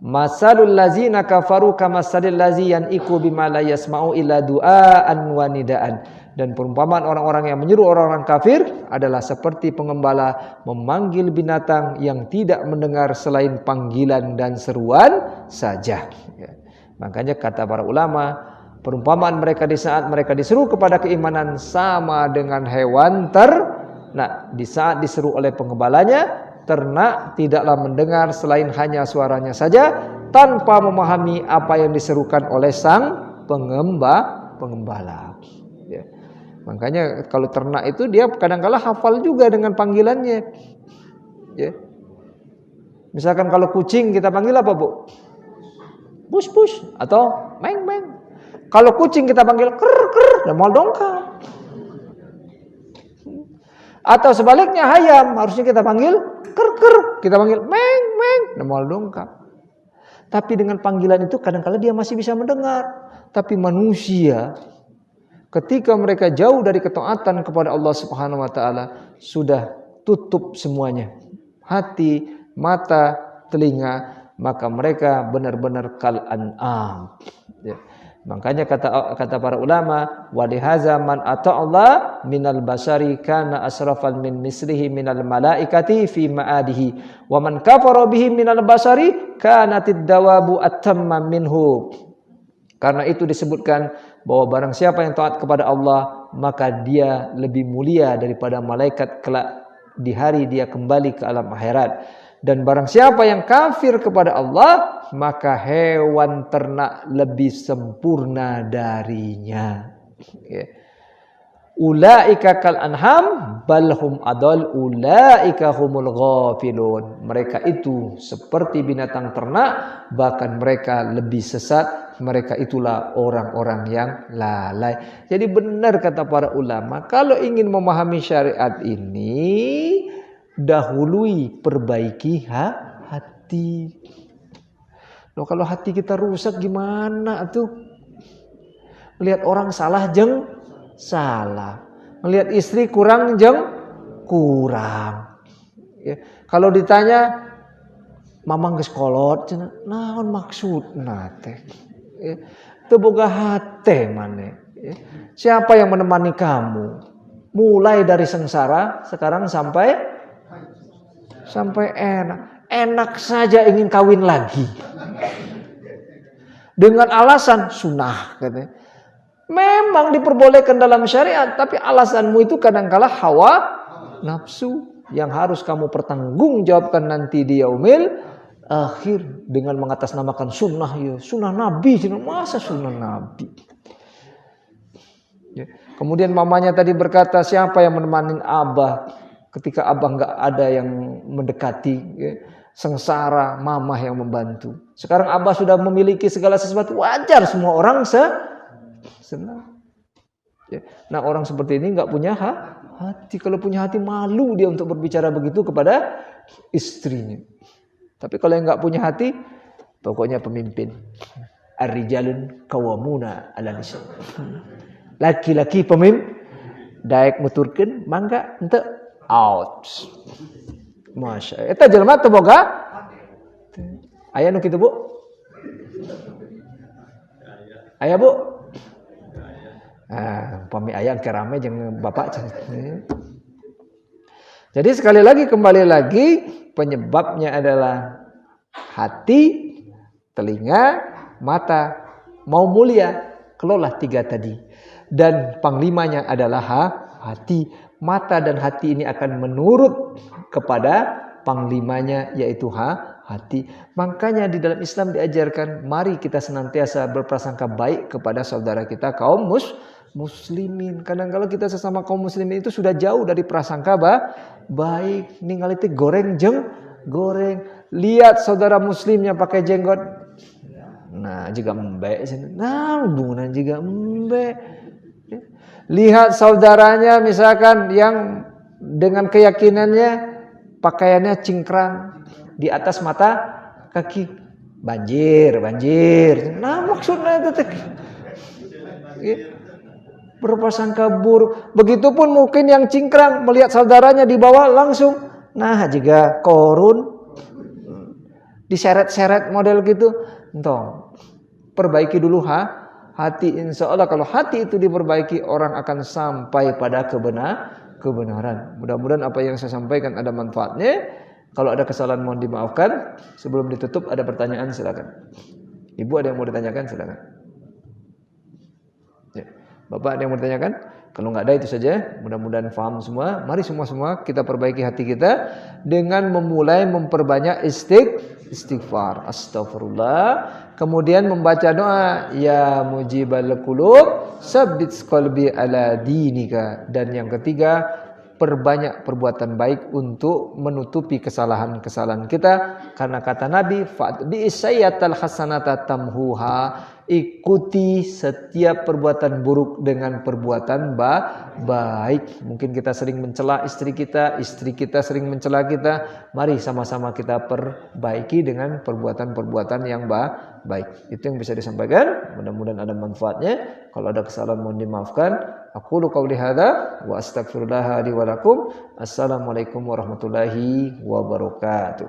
masalul ladzina kafaru kamasalil ladzi yan'iqu bima la yasma'u illa du'aan wa nidaan. Dan perumpamaan orang-orang yang menyeru orang-orang kafir adalah seperti pengembala memanggil binatang yang tidak mendengar selain panggilan dan seruan saja. Ya. Makanya kata para ulama, perumpamaan mereka di saat mereka diseru kepada keimanan sama dengan hewan ternak. Di saat diseru oleh pengembalanya, ternak tidaklah mendengar selain hanya suaranya saja tanpa memahami apa yang diserukan oleh sang pengembala. Ya. Makanya kalau ternak itu dia kadang-kala hafal juga dengan panggilannya. Ya. Misalkan kalau kucing kita panggil apa, Bu? Push push atau meng meng. Kalau kucing kita panggil ker ker, dan mau dongkap. Atau sebaliknya ayam harusnya kita panggil ker ker, kita panggil meng meng, dan mau dongkap. Tapi dengan panggilan itu kadang-kala dia masih bisa mendengar. Tapi manusia ketika mereka jauh dari ketaatan kepada Allah Subhanahu wa taala, sudah tutup semuanya. Hati, mata, telinga, maka mereka benar-benar kal an'am. Ya. Makanya kata para ulama, walihaza man ata'allah minal basari kana asrafan min mislihi minal malaikati fi ma'adihi wa man kafara bihi minal basari kanatid dawabu atamma minhu. Karena itu disebutkan bahwa barang siapa yang taat kepada Allah, maka dia lebih mulia daripada malaikat kelak di hari dia kembali ke alam akhirat. Dan barang siapa yang kafir kepada Allah, maka hewan ternak lebih sempurna darinya. Ulaika kal anham balhum adal ulaika humul ghafilun. Mereka itu seperti binatang ternak, bahkan mereka lebih sesat. Mereka itulah orang-orang yang lalai. Jadi benar kata para ulama, kalau ingin memahami syariat ini, dahului perbaiki hati. Loh, kalau hati kita rusak gimana tuh? Melihat orang salah salah. Melihat istri kurang kurang. Ya. Kalau ditanya, mamang geus kolot, cenah naon maksudna teh? Ya. Teu boga hate maneh. Ya. Siapa yang menemani kamu? Mulai dari sengsara sekarang sampai enak saja ingin kawin lagi. Dengan alasan sunnah katanya. Memang diperbolehkan dalam syariat, tapi alasanmu itu kadang-kala hawa nafsu yang harus kamu pertanggungjawabkan nanti di yaumil akhir dengan mengatasnamakan sunnah. Ya, sunnah Nabi, masa sunnah Nabi? Ya. Kemudian mamanya tadi berkata, siapa yang menemani abah ketika abah nggak ada yang mendekati? Ya. Sengsara, mamah yang membantu. Sekarang abah sudah memiliki segala sesuatu, wajar semua orang senang. Ya. Nah, orang seperti ini nggak punya hati. Kalau punya hati, malu dia untuk berbicara begitu kepada istrinya. Tapi kalau yang nggak punya hati, pokoknya pemimpin. Ar-rijalun qawwamuna 'alan nisa. Laki-laki pemimpin, daek nuturkeun mangga henteu out. Masya Allah. Eta jelema teu boga aya nu kitu, Bu? Aya, Bu? Pami aya ke rame jeung bapak. Jadi kembali lagi penyebabnya adalah hati, telinga, mata. Mau mulia, kelola 3 tadi. dan panglimanya adalah hati. Mata dan hati ini akan menurut kepada panglimanya, yaitu hati. Makanya di dalam Islam diajarkan, mari kita senantiasa berprasangka baik kepada saudara kita kaum muslimin. Kadang kalau kita sesama kaum muslimin itu sudah jauh dari prasangka baik. Ninggal itu goreng. Lihat saudara muslimnya pakai jenggot, nah juga mbek, nah hubungan juga mbek. Lihat saudaranya misalkan yang dengan keyakinannya pakaiannya cingkrang di atas mata kaki, banjir. Nah maksudnya itu berprasangka buruk. Begitupun mungkin yang cingkrang melihat saudaranya di bawah langsung, nah juga korun, diseret-seret model gitu. Entong, perbaiki dulu hati. Insya Allah kalau hati itu diperbaiki, orang akan sampai pada kebenaran. Mudah-mudahan apa yang saya sampaikan ada manfaatnya. Kalau ada kesalahan mohon dimaafkan. Sebelum ditutup ada pertanyaan, silakan. Ibu ada yang mau ditanyakan, silakan. Ya. Bapak ada yang mau ditanyakan? Kalau nggak ada itu saja. Mudah-mudahan paham semua. Mari semua kita perbaiki hati kita dengan memulai memperbanyak istighfar, astagfirullah. Kemudian membaca doa, ya mujibal qulub, sabbit qalbi ala dinika. Dan yang ketiga, perbanyak perbuatan baik untuk menutupi kesalahan-kesalahan kita. Karena kata Nabi, fa'bi sayyatal hasanata tamhuha. Ikuti setiap perbuatan buruk dengan perbuatan baik. Mungkin kita sering mencela istri kita sering mencela kita. Mari sama-sama kita perbaiki dengan perbuatan-perbuatan yang baik. Itu yang bisa disampaikan. Mudah-mudahan ada manfaatnya. Kalau ada kesalahan mohon dimaafkan. Aqulu qauli hadza wa astaghfirullah li wa lakum. Assalamualaikum warahmatullahi wabarakatuh.